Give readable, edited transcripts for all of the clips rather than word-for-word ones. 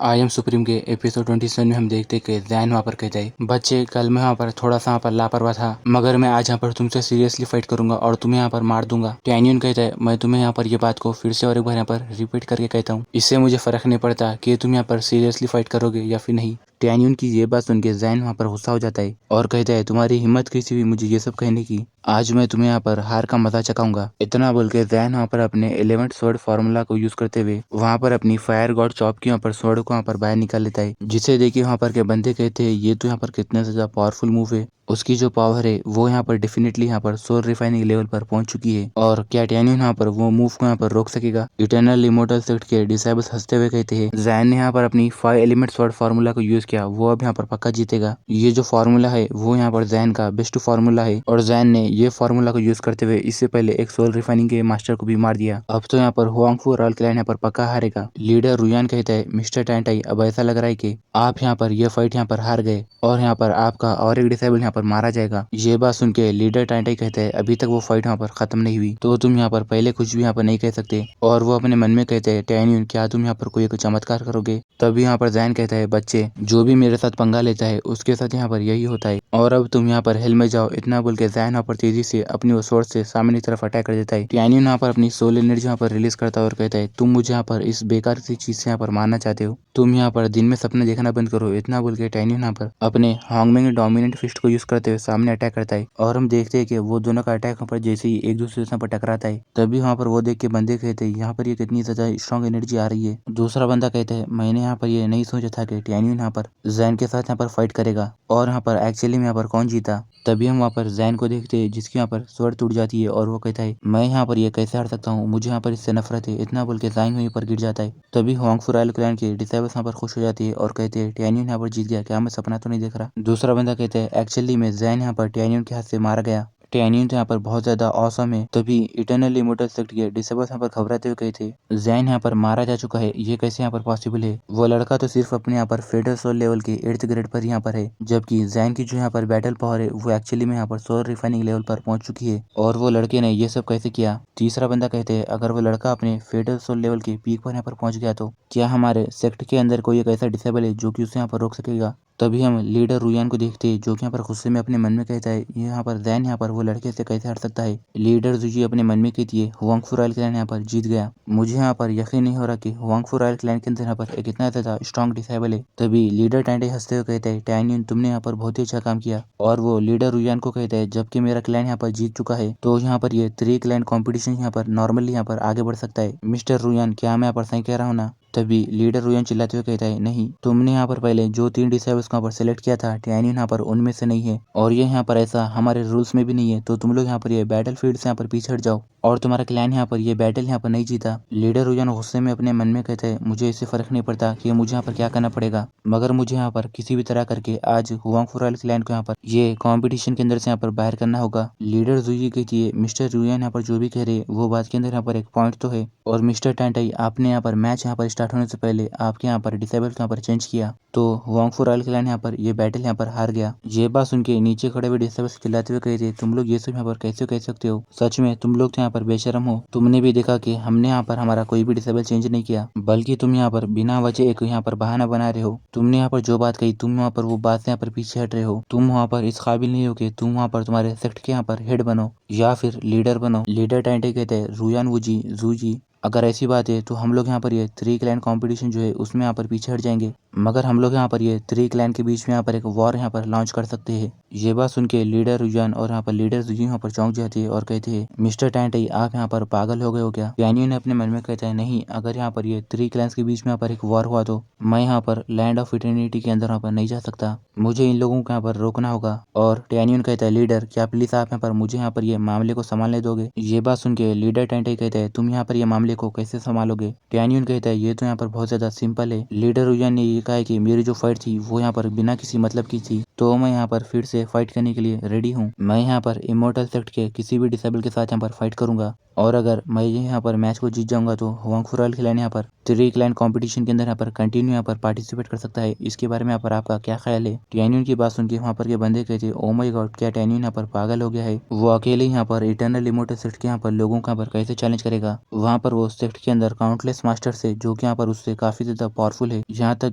I am supreme के episode 27 में हम देखते कि जैन वहाँ पर कहता है, बच्चे कल मैं वहाँ पर थोड़ा सा वहाँ पर लापरवाह था, मगर मैं आज यहाँ पर तुमसे सीरियसली फाइट करूंगा और तुम्हें यहाँ पर मार दूंगा। टैन्यून कहता है, मैं तुम्हें यहाँ पर ये बात को फिर से और एक बार यहाँ पर रिपीट करके कहता हूँ, इससे मुझे फर्क नहीं पड़ता कि तुम यहाँ पर सीरियसली फाइट करोगे या फिर नहीं। टैन्यून की ये बात सुन के जैन वहाँ पर गुस्सा हो जाता है और कहता है, तुम्हारी हिम्मत कैसी हुई मुझे ये सब कहने की, आज मैं तुम्हें यहाँ पर हार का मजा चखाऊंगा। इतना बोल के जैन वहाँ पर अपने एलिमेंट स्वॉर्ड फार्मूला को यूज करते हुए वहाँ पर अपनी फायर गॉड चॉप की वहाँ पर स्वॉर्ड को वहाँ पर बाहर निकाल लेता है, जिसे देखिए वहाँ पर के बंदे कहते हैं ये तो यहाँ पर कितना ज्यादा पावरफुल मूव है। उसकी जो पावर है वो यहाँ पर डेफिनेटली यहाँ पर सोल रिफाइनिंग लेवल पर पहुंच चुकी है और क्या टैन्यून यहाँ पर वो मूव को यहाँ पर रोक सकेगा। इटर्नल इमोर्टल सेक्ट के डिसेबल्स हंसते हुए कहते हैं, जैन ने यहाँ पर अपनी 5 एलिमेंट स्वॉर्ड फार्मूला को यूज किया, वो अब यहाँ पर पक्का जीतेगा। ये जो फार्मूला है वो यहाँ पर जैन का बेस्ट फार्मूला है और जैन ने ये फार्मूला को यूज करते हुए इससे पहले एक सोल रिफाइनिंग के मास्टर को भी मार दिया। अब तो यहाँ पर हुआंगफू रॉयल क्लैन यहाँ पर पक्का हारेगा। लीडर रुयान कहता है, मिस्टर टैंटाई अब ऐसा लग रहा है कि आप यहाँ पर यह फाइट यहाँ पर हार गए और यहाँ पर आपका और एक डिसेबल यहाँ पर मारा जाएगा। ये बात सुन के लीडर टैंटाई कहते हैं, अभी तक वो फाइट यहाँ पर खत्म नहीं हुई तो तुम यहाँ पर पहले कुछ भी यहाँ पर नहीं कह सकते। और वो अपने मन में कहते हैं, टैन्यून क्या तुम यहाँ पर कोई एक चमत्कार करोगे। तभी यहाँ पर जैन कहता है, बच्चे जो भी मेरे साथ पंगा लेता है उसके साथ यहाँ पर यही होता है और अब तुम यहाँ पर हेल में जाओ। इतना बोल के जैन यहाँ पर तेजी से अपनी वो स्वॉर्ड से सामने की तरफ अटैक कर देता है। टैन्यून यहाँ पर अपनी सोल एनर्जी यहाँ पर रिलीज करता है और कहता है, तुम मुझे यहाँ पर इस बेकार सी चीज से यहाँ पर मारना चाहते हो, तुम यहाँ पर दिन में सपने देखना बंद करो। इतना बोल के टैन्यून यहाँ पर अपने हांगमेंग डोमिनेंट फिस्ट को यूज करते हुए सामने अटैक करता है और हम देखते हैं कि वो दोनों का अटैक यहाँ पर जैसे ही एक दूसरे से टकराता है तभी वहाँ पर वो देख के बंदे कहते हैं, यहाँ पर ये कितनी ज्यादा स्ट्रॉन्ग एनर्जी आ रही है। दूसरा बंदा कहता है, मैंने यहाँ पर ये नहीं सोचा था कि टैन्यून यहाँ पर जैन के साथ यहाँ पर फाइट करेगा और यहाँ पर एक्चुअली में यहाँ पर कौन जीता। तभी हम वहाँ पर जैन को देखते हैं जिसकी यहाँ पर स्वord टूट जाती है और वो कहता है, मैं यहाँ पर ये कैसे हार सकता हूँ, मुझे यहाँ पर इससे नफरत है। इतना बोल के जैन वहीं पर गिर जाता है। तभी हुआंगफू रॉयल क्लैन के डिसेबल्स यहाँ पर खुश हो जाती है और कहते हैं, टैन्यून यहाँ पर जीत गया, क्या मैं सपना तो नहीं देख रहा। दूसरा बंदा कहता है, एक्चुअली में जैन यहाँ पर टैन्यून के हाथ से मारा गया, टैन्यून तो यहाँ पर बहुत ज्यादा औसम है। तभी इटर्नल इमोर्टल सेक्ट के डिसेबल्स यहाँ पर घबराते हुए कहते, जैन यहाँ पर मारा जा चुका है, ये कैसे यहाँ पर पॉसिबल है। वो लड़का तो सिर्फ अपने यहाँ पर फेडरल सोल लेवल के 8th ग्रेड पर यहाँ पर है, जबकि जैन की जो यहाँ पर बैटल पावर है वो एक्चुअली में यहाँ पर सोल रिफाइनिंग लेवल पर पहुंच चुकी है और वो लड़के ने ये सब कैसे किया। तीसरा बंदा कहते हैं, अगर वो लड़का अपने फेडरल सोल लेवल के पीक पर यहाँ पर पहुंच गया तो क्या हमारे सेक्ट के अंदर कोई एक ऐसा डिसेबल है जो कि उसे यहाँ पर रोक सकेगा। तभी हम लीडर रुयान को देखते हैं जो कि यहाँ पर गुस्से में अपने मन में कहता है, यहाँ पर जैन यहाँ पर वो लड़के से कैसे हट सकता है। लीडर जुजी अपने मन में कहती है, हुआंगफू रॉयल क्लैन यहाँ पर जीत गया, मुझे यहाँ पर यकीन नहीं हो रहा कि हुआंगफू रॉयल क्लैन के अंदर यहाँ पर एक इतना ज्यादा स्ट्रॉन्ग डिसेबल है। तभी लीडर टैंटे हंसते हुए कहता है, टैन्यून तुमने यहाँ पर बहुत ही अच्छा काम किया। और वो लीडर रुयान को कहता है, जबकि मेरा क्लैन यहाँ पर जीत चुका है तो यहाँ पर ये 3 क्लैन कॉम्पिटिशन यहाँ पर नॉर्मली यहाँ पर आगे बढ़ सकता है। मिस्टर रुयान क्या मैं यहाँ पर सही कह रहा हूँ ना। तभी लीडर रुयान चिल्लाते हुए कहता है, नहीं, तुमने यहाँ पर पहले जो 3 डिसेबल्स को यहाँ पर सेलेक्ट किया था टैन्यून यहाँ पर उनमें से नहीं है और ये यहाँ पर ऐसा हमारे रूल्स में भी नहीं है, तो तुम लोग यहाँ पर ये बैटल फील्ड से यहाँ पर पीछे हट जाओ और तुम्हारा क्लैन यहाँ पर ये बैटल यहाँ पर नहीं जीता। लीडर रुयान गुस्से में अपने मन में कहता है, मुझे इससे फर्क नहीं पड़ता कि मुझे यहाँ पर क्या करना पड़ेगा, मगर मुझे यहाँ पर किसी भी तरह करके आज हुआंगफू रॉयल क्लैन को यहाँ पर ये कंपटीशन के अंदर से यहाँ पर बाहर करना होगा। लीडर जुई कहती है, मिस्टर रुयान यहाँ पर जो भी कह रहे हैं वो बात के अंदर यहाँ पर एक पॉइंट तो है और मिस्टर टैंटाई आपने यहाँ पर मैच यहाँ पर स्टार्ट होने से पहले आपके यहाँ पर डिसेबल यहाँ पर चेंज किया तो हुआंगफू रॉयल क्लैन यहाँ पर ये बैटल यहाँ पर हार गया। ये बात सुन के नीचे खड़े हुए डिसेबल्स चिल्लाते हुए कहते, तुम लोग ये सब यहाँ पर कैसे कह सकते हो, सच में तुम लोग तो यहाँ पर बेशरम हो। तुमने भी देखा कि हमने यहाँ पर हमारा कोई भी डिसेबल चेंज नहीं किया, बल्कि तुम यहाँ पर बिना वजह एक यहाँ पर बहाना बना रहे हो। तुमने यहाँ पर जो बात कही तुम वहाँ पर वो बात से यहाँ पर पीछे हट रहे हो। तुम वहाँ पर इस काबिल नहीं हो कि तुम वहाँ पर तुम्हारे सेक्ट के यहाँ पर हेड बनो या फिर लीडर बनो। लीडर टैंटे कहते हैं, रुयान वूजी जूजी अगर ऐसी बात है तो हम लोग यहाँ पर ये 3 क्लैन कंपटीशन जो है उसमें यहाँ पर पीछे हट जाएंगे, मगर हम लोग यहाँ पर ये 3 क्लैन के बीच में यहाँ पर एक वॉर यहाँ पर लॉन्च कर सकते हैं। ये बात सुन के लीडर रुयान और यहाँ पर लीडर जुजी यहाँ पर चौंक जाती है और कहते हैं, मिस्टर टैंटाई आप यहाँ पर पागल हो गए हो क्या। टैन्यून ने अपने मन में कहता है, नहीं, अगर यहाँ पर ये 3 क्लैंस के बीच में यहाँ पर एक वॉर हुआ तो मैं यहाँ पर लैंड ऑफ इटर्निटी के अंदर यहाँ पर नहीं जा सकता, मुझे इन लोगों को यहाँ पर रोकना होगा। और टैन्यून कहता है, लीडर क्या प्लीज आप यहाँ पर मुझे यहाँ पर ये मामले को संभालने दोगे। ये बात सुन के लीडर टैंटाई कहता है, तुम यहाँ पर ये मामले को कैसे संभालोगे। टैन्यून कहता है, ये तो यहाँ पर बहुत ज्यादा सिंपल है। लीडर रुयान ने ये कहा है कि मेरी जो फाइट थी वो यहाँ पर बिना किसी मतलब की थी तो मैं यहाँ पर फिर से फाइट करने के लिए रेडी हूँ। मैं यहाँ पर इमोर्टल सेक्ट के किसी भी डिसेबल के साथ यहाँ पर फाइट करूंगा और अगर मैं यहाँ पर मैच को जीत जाऊंगा तो हुआंग फू रॉयल क्लैन यहाँ पर 3 क्लैन कंपटीशन के अंदर यहाँ पर कंटिन्यू यहाँ पर पार्टिसिपेट कर सकता है। इसके बारे में यहाँ पर आपका क्या ख्याल है? टैन्यून की बात सुन के वहाँ पर के बंदे कहते ओ माय गॉड, क्या टैन्यून यहाँ पर पागल हो गया है? वो अकेले यहाँ पर इटर्नल इमोर्टल सेक्ट के यहाँ पर लोगों को यहाँ पर कैसे चैलेंज करेगा? वहाँ पर वो सेक्ट के अंदर काउंटलेस मास्टर्स है जो कि यहाँ पर उससे काफी ज्यादा पावरफुल है। यहाँ तक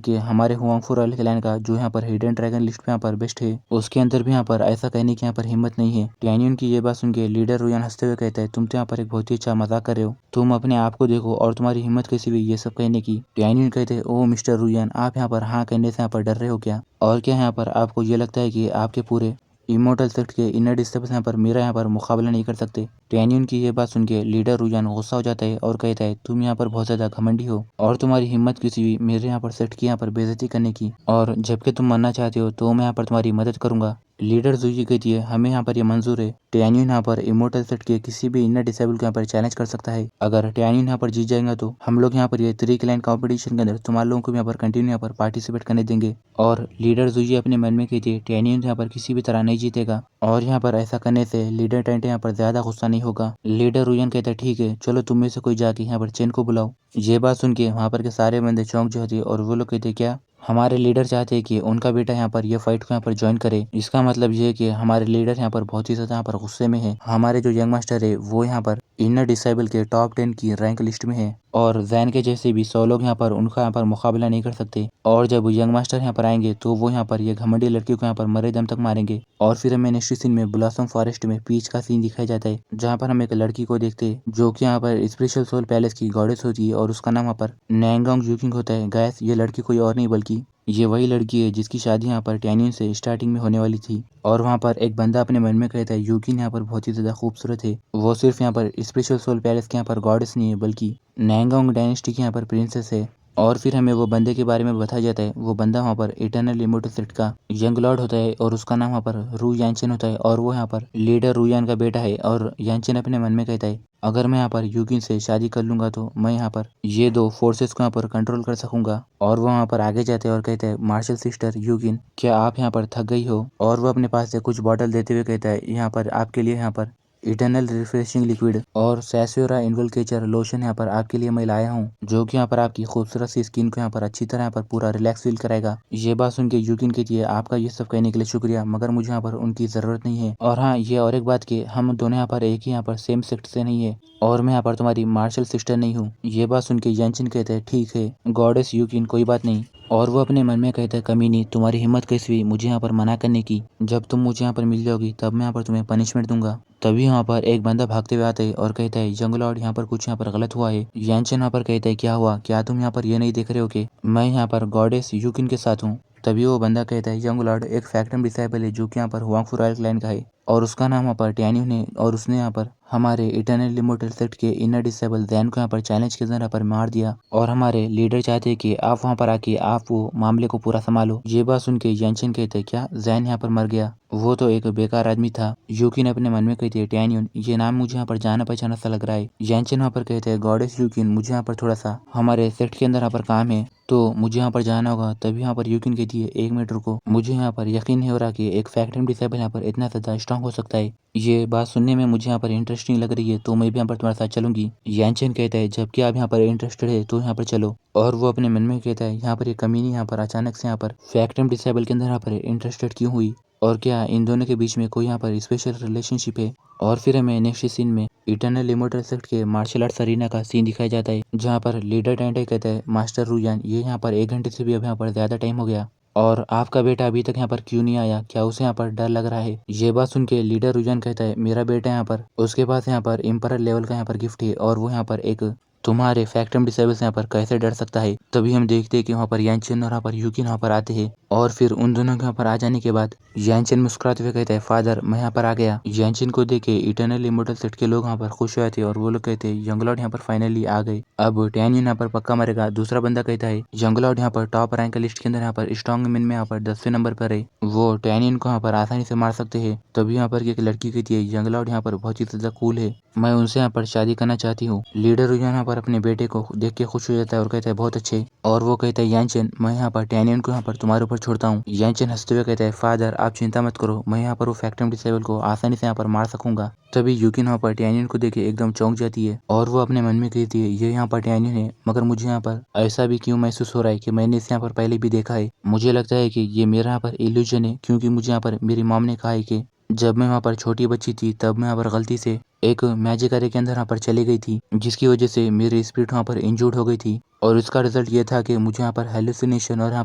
कि हमारे हुआंग फू रॉयल क्लैन का जो यहाँ पर हिडन ड्रैगन लिस्ट पे यहाँ पर बेस्ट है, उसके अंदर भी यहाँ पर ऐसा कहने की यहाँ पर हिम्मत नहीं है। टैन्यून की ये बात सुन के लीडर रुयान हंसते हुए कहता है तुम तो यहाँ पर एक बहुत ही अच्छा मजाक कर रहे हो, तुम अपने आप को देखो और तुम्हारी हिम्मत कैसी हुई ये सब कहने की। टैन्यून कहते हैं ओ मिस्टर रुयान, आप यहाँ पर हाँ कहने से यहाँ पर डर रहे हो क्या? और क्या यहाँ पर आपको ये लगता है कि आपके पूरे इमोर्टल सेक्ट के इनर डिस्टर्बेंस यहाँ पर मेरा यहाँ पर मुकाबला नहीं कर सकते? टैन्यून की ये बात सुन के लीडर रुयान गुस्सा हो जाता है और कहता है तुम यहाँ पर बहुत ज्यादा घमंडी हो और तुम्हारी हिम्मत किसी भी मेरे यहाँ पर सेक्ट की यहाँ पर बेइज्जती करने की, और जबकि तुम मरना चाहते हो तो मैं यहाँ पर तुम्हारी मदद करूंगा। लीडर जुई कहती है हमें यहाँ पर ये मंजूर है। टैन्यून यहाँ पर इमोर्टल सेट के किसी भी इनर डिसेबल को यहाँ पर चैलेंज कर सकता है। अगर टैन्यून यहाँ पर जीत जाएगा तो हम लोग यहाँ पर ये 3 क्लैन कंपटीशन के अंदर तुम्हारे लोगों को भी यहाँ पर कंटिन्यू यहाँ पर पार्टिसिपेट करने देंगे। और लीडर जुई अपने मन में कहती है टैन्यून यहाँ पर किसी भी तरह नहीं जीतेगा और यहाँ पर ऐसा करने से लीडर टेंटे यहाँ पर ज्यादा गुस्सा नहीं होगा। लीडर रुयन कहता है ठीक है चलो तुम में से कोई जाके यहाँ पर चेन को बुलाओ। ये बात सुन के वहाँ पर के सारे बंदे चौंक जाते और वो लोग कहते क्या हमारे लीडर चाहते हैं कि उनका बेटा यहाँ पर ये फाइट को यहाँ पर ज्वाइन करे? इसका मतलब ये है कि हमारे लीडर यहाँ पर बहुत ही ज्यादा यहाँ पर गुस्से में है। हमारे जो यंग मास्टर है वो यहाँ पर इनर डिसेबल के टॉप 10 की रैंक लिस्ट में है और जैन के जैसे भी 100 लोग यहाँ पर उनका यहाँ पर मुकाबला नहीं कर सकते। और जब यंग मास्टर यहाँ पर आएंगे तो वो यहाँ पर ये घमंडी लड़की को यहाँ पर मरे दम तक मारेंगे। और फिर हमें नेक्स्ट सीन में ब्लॉसम फॉरेस्ट में पीच का सीन दिखाया जाता है जहाँ पर हम एक लड़की को देखते हैं जो कि यहाँ पर स्पेशल सोल पैलेस की गॉडेस होती है और उसका नाम यहाँ पर नैंगोंग यूकिंग होता है। गैस ये लड़की कोई और नहीं बल्कि ये वही लड़की है जिसकी शादी यहाँ पर टैन्यून से स्टार्टिंग में होने वाली थी। और वहाँ पर एक बंदा अपने मन में कहता है यूकिन यहाँ पर बहुत ही ज्यादा खूबसूरत है, वो सिर्फ यहाँ पर स्पेशल सोल पैलेस के यहाँ पर गॉडेस नहीं है बल्कि नैंगोंग डायनेस्टी की यहाँ पर प्रिंसेस है। और फिर हमें वो बंदे के बारे में बताया जाता है, वो बंदा वहाँ पर इटर्नल इमोर्टल सेट का यंग लॉर्ड होता है और उसका नाम वहाँ पर रू यानचेन होता है और वो यहाँ पर लीडर रूयान का बेटा है। और यानचेन अपने मन में कहता है अगर मैं यहाँ पर यूकिन से शादी कर लूंगा तो मैं यहाँ पर ये दो फोर्सेस को यहाँ पर कंट्रोल कर सकूंगा। और वो वहाँ पर आगे जाते हैं और कहते हैं मार्शल सिस्टर यूकिन क्या आप यहाँ पर थक गई हो? और वो अपने पास से कुछ बॉटल देते हुए कहता है यहाँ पर आपके लिए यहाँ पर इटर्नल रिफ्रेशिंग लिक्विड और सैस्योरा इन्वोल्केचर लोशन यहाँ पर आपके लिए मैं लाया हूँ जो कि यहाँ पर आपकी खूबसूरत सी स्किन को यहाँ पर अच्छी तरह यहाँ पर पूरा रिलैक्स फील कराएगा। ये बात सुन के यूकिन कहती है आपका ये सब कहने के लिए शुक्रिया मगर मुझे यहाँ पर उनकी जरूरत नहीं है। और हाँ ये और एक बात की हम दोनों यहाँ पर एक ही यहाँ पर सेम सेक्ट से नहीं है और मैं यहाँ पर तुम्हारी मार्शल सिस्टर नहीं हूँ। ये बात सुन के यानचिन कहते हैं ठीक है गॉडेस यूकिन कोई बात नहीं। और वो अपने मन में कहता है कमीनी तुम्हारी हिम्मत कैसी हुई मुझे यहाँ पर मना करने की? जब तुम मुझे यहाँ पर मिल जाओगी तब मैं यहाँ पर तुम्हें पनिशमेंट दूंगा। तभी यहाँ पर एक बंदा भागते हुए आता है और कहता है यंग लॉर्ड यहाँ पर कुछ यहाँ पर गलत हुआ है। यानचेन यहाँ पर कहता है क्या हुआ, क्या तुम यहाँ पर ये नहीं देख रहे हो कि मैं यहाँ पर गॉडेस यूकिन के साथ हूँ? तभी वो बंदा कहता है यंग लॉर्ड एक फैक्टम डिसाइबल है जो कि यहाँ पर हुआंग फू रॉयल क्लैन का है और उसका नाम यहाँ पर टैन्यून है और उसने यहाँ पर हमारे इटर्नल इमोर्टल सेट के इनर डिसेबल जैन को यहाँ पर चैलेंज के जरिए पर मार दिया। और हमारे लीडर चाहते हैं कि आप वहाँ पर आके आप वो मामले को पूरा संभालो। ये बात सुन के यानचेन कहते हैं क्या जैन यहाँ पर मर गया? वो तो एक बेकार आदमी था। यूकिन अपने मन में कहती है टैन्यून ये नाम मुझे यहाँ पर जाना पहचाना सा लग रहा है। यानचेन वहाँ पर कहते हैं गॉडेस यूकिन मुझे यहाँ पर थोड़ा सा हमारे सेट के अंदर यहाँ पर काम है तो मुझे यहाँ पर जाना होगा। तभी यहाँ पर यूकिन कहती है 1 मिनट रुको, मुझे यहाँ पर यकीन नहीं हो रहा कि एक फैक्टम डिसेबल यहाँ पर इतना ज्यादा स्ट्रांग हो सकता है। ये बात सुनने में मुझे यहाँ पर इंटरेस्टिंग लग रही है तो मैं भी यहाँ पर तुम्हारे साथ चलूंगी। यानचेन कहता है जबकि आप यहाँ पर इंटरेस्टेड है तो यहाँ पर चलो। और वो अपने मन में कहता है यहाँ पर ये कमीनी यहाँ पर अचानक से यहाँ पर फैक्टम डिसेबल के अंदर यहाँ पर इंटरेस्टेड क्यों हुई और क्या इन दोनों के बीच में कोई यहाँ पर स्पेशल रिलेशनशिप है? और फिर हमें नेक्स्ट सीन में इटर्नल इमोर्टल सेट के मार्शल आर्ट्स अरीना का सीन दिखाया जाता है जहाँ पर लीडर टेंटे कहता है मास्टर रूयान ये यहाँ पर 1 घंटे से भी अब यहाँ पर ज्यादा टाइम हो गया और आपका बेटा अभी तक यहाँ पर क्यों नहीं आया, क्या उसे यहाँ पर डर लग रहा है? ये बात सुन के लीडर रुजान कहता है मेरा बेटा यहाँ पर उसके पास यहाँ पर इम्परर लेवल का यहाँ पर गिफ्ट है और वो यहाँ पर एक तुम्हारे फैक्टम डिसेबल से यहाँ पर कैसे डर सकता है? तभी हम देखते हैं कि वहाँ पर यानचेन और यहाँ पर यूकिन यहाँ पर आते हैं और फिर उन दोनों के यहाँ पर आ जाने के बाद यानचेन मुस्कुराते हुए कहता है फादर मैं यहाँ पर आ गया। यानचेन को देख के इटर्नल इमोर्टल सेट के लोग यहाँ पर खुश हुए थे और वो लोग कहते हैं यंग लॉर्ड यहाँ पर फाइनली आ गए, अब टैन्यून यहाँ पर पक्का मरेगा। दूसरा बंदा कहता है यंग लॉर्ड यहाँ पर टॉप रैंक लिस्ट के अंदर यहाँ पर स्ट्रॉन्ग मैन में यहाँ पर 10वें नंबर पर है, वो टैन्यून को यहाँ पर आसानी से मार सकते हैं। तभी यहाँ पर एक लड़की कहती है यंग लॉर्ड यहाँ पर बहुत ही ज्यादा कूल है, मैं उनसे यहाँ पर शादी करना चाहती हूँ। लीडर यहाँ पर पर अपने बेटे को देख के खुश हो जाता है और कहता है बहुत अच्छे। और वो कहता है यानचेन, मैं यहाँ पर टैनियन को यहाँ पर तुम्हारे ऊपर छोड़ता हूँ। यानचेन हंसते हुए कहता है फादर आप चिंता मत करो, मैं यहाँ पर वो फैक्टम डिसेबल को आसानी से यहाँ पर मार सकूंगा। तभी यूकिन वहाँ पर टैनियन को देखे एकदम चौंक जाती है और वो अपने मन में कहती है ये यहाँ पर टैनियन है, मगर मुझे यहाँ पर ऐसा भी क्यों महसूस हो रहा है कि मैंने इसे यहाँ पर पहले भी देखा है। मुझे लगता है कि ये मेरा यहाँ पर इल्यूजन है, क्योंकि मुझे यहाँ पर मेरी मॉम ने कहा है कि जब मैं वहाँ पर छोटी बच्ची थी तब मैं यहाँ पर गलती से एक मैजिक एरे के अंदर यहाँ पर चली गई थी, जिसकी वजह से मेरी स्पिरिट वहाँ पर इंजूर्ड हो गई थी और उसका रिजल्ट ये था कि मुझे यहाँ पर हेलुसिनेशन और यहाँ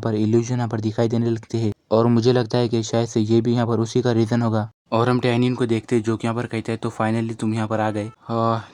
पर इल्यूजन यहाँ पर दिखाई देने लगते हैं। और मुझे लगता है कि शायद से ये भी यहाँ पर उसी का रीज़न होगा। और हम टैनियन को देखते जो कि यहाँ पर कहते हैं तो फाइनली तुम यहाँ पर आ गए।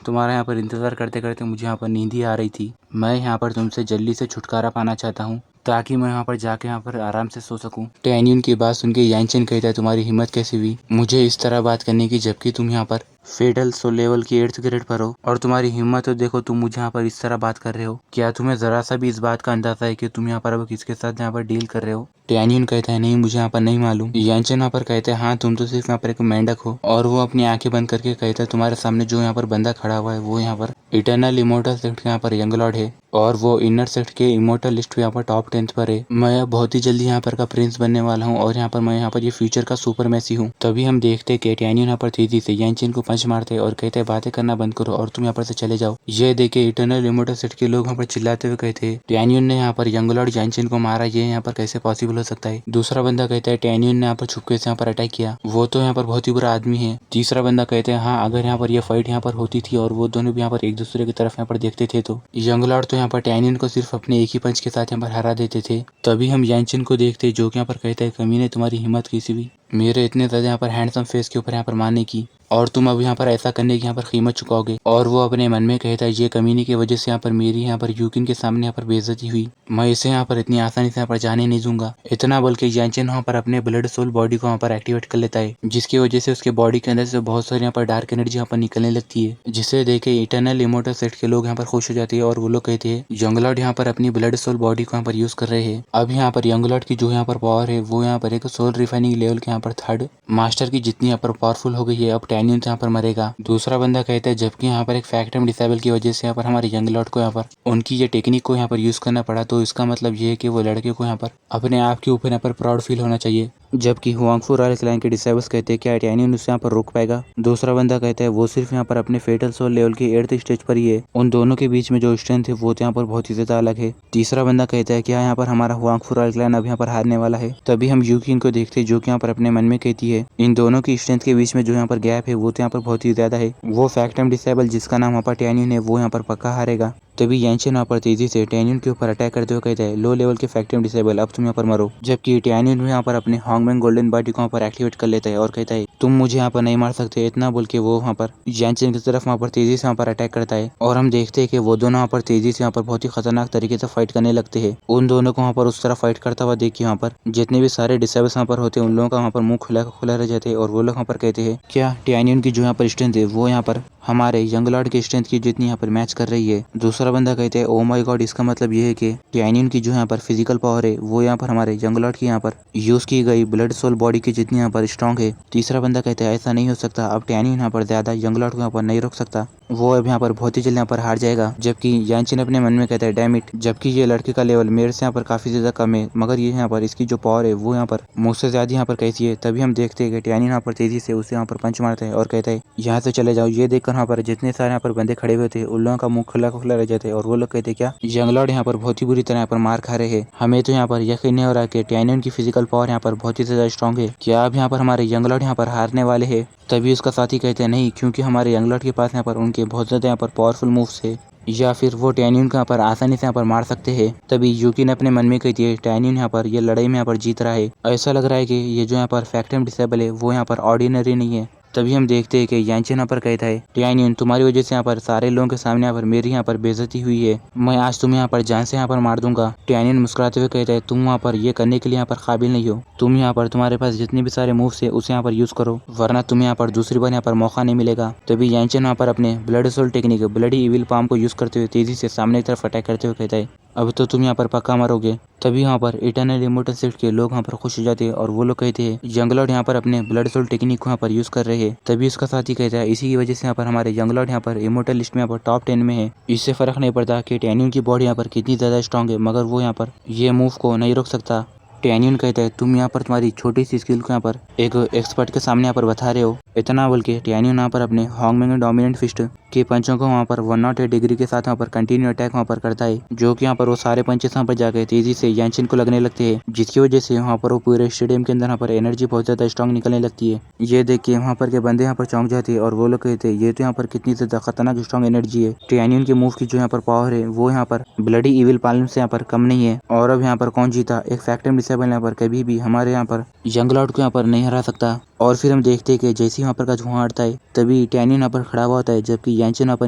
तुम्हारा यहाँ पर इंतज़ार करते करते मुझे यहाँ पर नींद ही आ रही थी। मैं यहाँ पर तुमसे जल्दी से छुटकारा पाना चाहता हूँ ताकि मैं यहाँ पर जाके यहाँ पर आराम से सो सकूं। टैनियन की बात सुन के यानचेन कहता है तुम्हारी हिम्मत कैसी हुई मुझे इस तरह बात करने की, जबकि तुम यहाँ पर फेडल सो लेवल की 8th ग्रेड पर हो, और तुम्हारी हिम्मत तो देखो, तुम मुझे यहाँ पर इस तरह बात कर रहे हो। क्या तुम्हें जरा सा भी इस बात का अंदाजा है कि तुम यहाँ पर अब किसके साथ यहाँ पर डील कर रहे हो? टैनियन कहता है नहीं, मुझे यहाँ पर नहीं मालूम। यानचेन यहाँ पर कहते हैं हाँ तुम तो सिर्फ यहाँ पर एक मेंढक हो। और वो अपनी आंखें बंद करके कहता है तुम्हारे सामने जो यहाँ पर बंदा खड़ा हुआ है वो यहाँ पर इटर्नल इमोर्टल सेक्ट यहाँ पर यंग लॉर्ड है और वो इनर सेक्ट के इमोर्टल लिस्ट यहाँ पर टॉप 10th पर है। मैं बहुत ही जल्दी यहाँ पर का प्रिंस बनने वाला हूँ और यहाँ पर मैं यहाँ पर ये फ्यूचर का सुपर मैसी हूँ। तभी हम देखते हैं कि टैनियन यहाँ पर तेजी से यानचेन को पंच मारते और कहते हैं बातें करना बंद करो और तुम यहाँ पर से चले जाओ। ये देखे इटर्नल इमोर्टल सेक्ट के लोग यहाँ पर चिल्लाते हुए कहते हैं टैनियन ने यहाँ पर यंग लॉर्ड यानचेन को मारा, ये यहाँ पर कैसे पॉसिबल हो सकता है? दूसरा बंदा कहता है टैनियन ने यहाँ पर छुपके से यहाँ पर अटैक किया, वो तो यहाँ पर बहुत ही बुरा आदमी है। तीसरा बंदा कहते हैं हाँ अगर यहाँ पर ये फाइट यहाँ पर होती थी और वो दोनों भी यहाँ पर एक दूसरे की तरफ यहाँ पर देखते थे तो यंग लॉर्ड तो यहाँ पर टैनियन को सिर्फ अपने एक ही पंच के साथ यहाँ पर हरा देते थे। तभी हम यानचेन को देखते जो कि यहाँ पर कहता है कमीने तुम्हारी हिम्मत कैसी भी मेरे इतने ज्यादा यहाँ पर हैंडसम फेस के ऊपर यहाँ पर मारने की, और तुम अब यहाँ पर ऐसा करने की यहाँ पर कीमत चुकाओगे। और वो अपने मन में कहता है ये कमीने की वजह से यहाँ पर मेरी यहाँ पर यूकिन के सामने यहाँ पर बेइज्जती हुई, मैं इसे यहाँ पर इतनी आसानी से यहाँ पर जाने नहीं दूंगा। इतना बल्कि यानचेन वहाँ पर अपने ब्लड सोल बॉडी को यहाँ पर एक्टिवेट कर लेता है, जिसकी वजह से उसके बॉडी के अंदर से बहुत सारी यहाँ पर डार्क एनर्जी यहाँ पर निकलने लगती है, जिसे देखे इटर्नल इमोर्टल सेट के लोग यहाँ पर खुश हो जाते हैं और वो लोग कहते हैं यंग लॉर्ड यहाँ पर अपनी ब्लड सोल बॉडी को यहाँ पर यूज कर रहे हैं। अब यहाँ पर यंग लॉर्ड की जो यहाँ पर पावर है वो यहाँ पर एक सोल रिफाइनिंग लेवल के यहाँ पर 3rd मास्टर की जितनी यहाँ पर पावरफुल हो गई है। अब टैनियन यहाँ पर मरेगा। दूसरा बंदा कहता है जबकि यहाँ पर एक फैक्टम डिसेबल की वजह से यहाँ पर हमारे यंग लॉर्ड को यहाँ पर उनकी ये टेक्निक को यहाँ पर यूज करना पड़ा, तो इसका मतलब ये है कि वो लड़के को यहाँ पर अपने आप के ऊपर यहाँ पर प्राउड फील होना चाहिए। जबकि हुआंगफू रॉयल क्लैन के डिसेबल्स कहते हैं क्या टैनियन उसे यहाँ पर रोक पाएगा? दूसरा बंदा कहता है वो सिर्फ यहाँ पर अपने फेटल सोल लेवल की 8th स्टेज पर ही है, उन दोनों के बीच में जो स्ट्रेंथ है वो यहाँ पर बहुत ही ज्यादा अलग है। तीसरा बंदा कहता है क्या यहाँ पर हमारा हुआंगफू रॉयल क्लैन अब यहाँ पर हारने वाला है? तभी हम यूकिन को देखते हैं जो कि यहाँ पर अपने मन में कहती है इन दोनों की स्ट्रेंथ के बीच में जो यहाँ पर गैप है वो तो यहाँ पर बहुत ही ज्यादा है, वो फैक्टम डिसेबल जिसका नाम यहाँ पर टैनियन है वो यहाँ पर पक्का हारेगा। तभी यानचेन वहाँ पर तेजी से टैनियन के ऊपर अटैक करते हुए कहता है लो लेवल के फैक्टम डिसेबल अब तुम यहाँ पर मरो। जबकि टैनियन यहाँ पर अपने हॉन्गमैन गोल्डन बॉडी को वहाँ पर एक्टिवेट कर लेता है और कहता है तुम मुझे यहाँ पर नहीं मार सकते। इतना बोल के वो वहाँ पर यानचेन की तरफ वहाँ पर तेजी से वहाँ पर अटैक करता है और हम देखते हैं कि वो दोनों वहाँ पर तेजी से यहाँ पर बहुत ही खतरनाक तरीके से फाइट करने लगते हैं। उन दोनों को वहाँ पर उस तरह फाइट करता हुआ देखिए वहाँ पर जितने भी सारे डिसेबल्स वहाँ पर होते हैं उन लोगों का वहाँ पर मुंह खुला खुला रह जाते हैं और वो लोग वहाँ पर कहते हैं क्या टैनियन की जो यहाँ पर स्ट्रेंथ है वो यहाँ पर हमारे यंग लॉर्ड की स्ट्रेंथ की जितनी यहाँ पर मैच कर रही है। दूसरा बंदा कहते हैं ओ माय गॉड, इसका मतलब ये है कि टैनियन की जो यहाँ पर फिजिकल पावर है वो यहाँ पर हमारे यंग लॉर्ड की यहाँ पर यूज की गई ब्लड सोल बॉडी की जितनी यहाँ पर स्ट्रॉन्ग है। तीसरा बंदा कहता है ऐसा नहीं हो सकता, अब टैनियन यहाँ पर ज्यादा यंग लॉर्ड को यहाँ पर नहीं रोक सकता, वो अब यहाँ पर बहुत ही जल्द यहाँ पर हार जाएगा। जबकि यानचेन अपने मन में कहता है डैम इट, जबकि ये लड़के का लेवल मेरे से यहाँ पर काफी ज्यादा कम है, मगर ये यहाँ पर इसकी जो पावर है वो यहाँ पर मुझसे ज्यादा यहाँ पर कैसी है। तभी हम देखते हैं कि टैनियन यहाँ पर तेजी से उसे यहाँ पर पंच मारता है और कहता है यहाँ से चले जाओ। ये देखकर यहाँ पर जितने सारे यहाँ पर बंदे खड़े हुए थे उन लोगों का मुंह खुला खुला रह जाते और वो लोग कहते क्या यंग लॉर्ड यहाँ पर बहुत ही बुरी तरह यहाँ पर मार खा रहे हैं। हमें तो यहाँ पर यकीन नहीं हो रहा कि टैनियन की फिजिकल पावर यहाँ पर बहुत ही ज्यादा स्ट्रॉन्ग है, क्या अब यहाँ पर हमारे यंग लॉर्ड यहाँ पर हारने वाले हैं? तभी उसका साथी कहते हैं नहीं, क्योंकि हमारे यंग लॉर्ड के पास यहाँ पर उनके बहुत ज्यादा यहाँ पर पावरफुल मूव्स है, या फिर वो टैनियन को यहाँ पर आसानी से यहाँ पर मार सकते हैं। तभी यूकिन अपने मन में कहती है टैनियन यहाँ पर ये लड़ाई में यहाँ पर जीत रहा है, ऐसा लग रहा है कि ये जो यहाँ पर फैक्टम डिसेबल है वो यहाँ पर ऑर्डिनरी नहीं है। तभी हम देखते हैं कि यानचेन यहाँ पर कहता है टैनियन तुम्हारी वजह से यहाँ पर सारे लोगों के सामने यहाँ पर मेरी यहाँ पर बेइज्जती हुई है, मैं आज तुम्हें यहाँ पर जान से यहाँ पर मार दूंगा। टैनियन मुस्कुराते हुए कहता है तुम वहाँ पर ये करने के लिए यहाँ पर काबिल नहीं हो, तुम यहाँ पर तुम्हारे पास जितने भी सारे मूव्स है उसे यहाँ पर यूज करो, वरना तुम्हें यहाँ पर दूसरी बार यहाँ पर मौका नहीं मिलेगा। तभी यानचेन वहाँ पर अपने blood soul technique bloody evil palm को यूज करते हुए तेजी से सामने की तरफ अटैक करते हुए कहता है अब तो तुम यहाँ पर पक्का मरोगे। तभी यहाँ पर इटर्नल इमोर्टल शिफ्ट के लोग यहाँ पर खुश हो जाते हैं और वो लोग कहते हैं यंग लॉर्ड यहाँ पर अपने ब्लड सोल टेक्निक को यहाँ पर यूज कर रहे हैं। तभी उसका साथी कहता है इसी की वजह से यहाँ पर हमारे यंग लॉर्ड यहाँ पर इमोर्टल लिस्ट में यहाँ पर टॉप 10 में है। इससे फर्क नहीं पड़ता कि टैनियन की बॉडी यहाँ पर कितनी ज्यादा स्ट्रांग है, मगर वो यहाँ पर ये मूव को नहीं रोक सकता। टैनियन कहता है तुम यहाँ पर तुम्हारी छोटी सी स्किल को यहाँ पर एक एक्सपर्ट के सामने यहाँ पर बता रहे हो। इतना बोल के टैनियन यहाँ पर अपने हॉन्गमेंग डोमिनेंट फिस्ट के पंचों को वहाँ पर 108 डिग्री के साथ वहाँ पर कंटिन्यू अटैक वहाँ पर करता है, जो कि यहाँ पर वो सारे पंचेस यहाँ पर जाकर तेजी से यानचिन को लगने लगते हैं, जिसकी वजह से वहाँ पर वो पूरे स्टेडियम के अंदर यहाँ पर एनर्जी बहुत ज्यादा स्ट्रांग निकलने लगती है। ये देख के वहाँ पर के बंदे यहाँ पर चौंक जाते हैं और वो लोग कहते हैं ये तो यहाँ पर कितनी ज्यादा खतरनाक स्ट्रांग एनर्जी है। टैनियन के मूव की जो यहाँ पर पावर है वो यहाँ पर ब्लडी इविल पालन से यहाँ पर कम नहीं है। और अब यहाँ पर कौन जीता, एक फैक्टम डिसेबल यहाँ पर कभी भी हमारे यहाँ पर यंग लॉर्ड को यहाँ पर नहीं हरा सकता। और फिर हम देखते हैं कि जैसे ही वहाँ पर का धुआं हटता है तभी टैनियन यहाँ पर खड़ा हुआ होता है, जबकि यानचिन यहाँ पर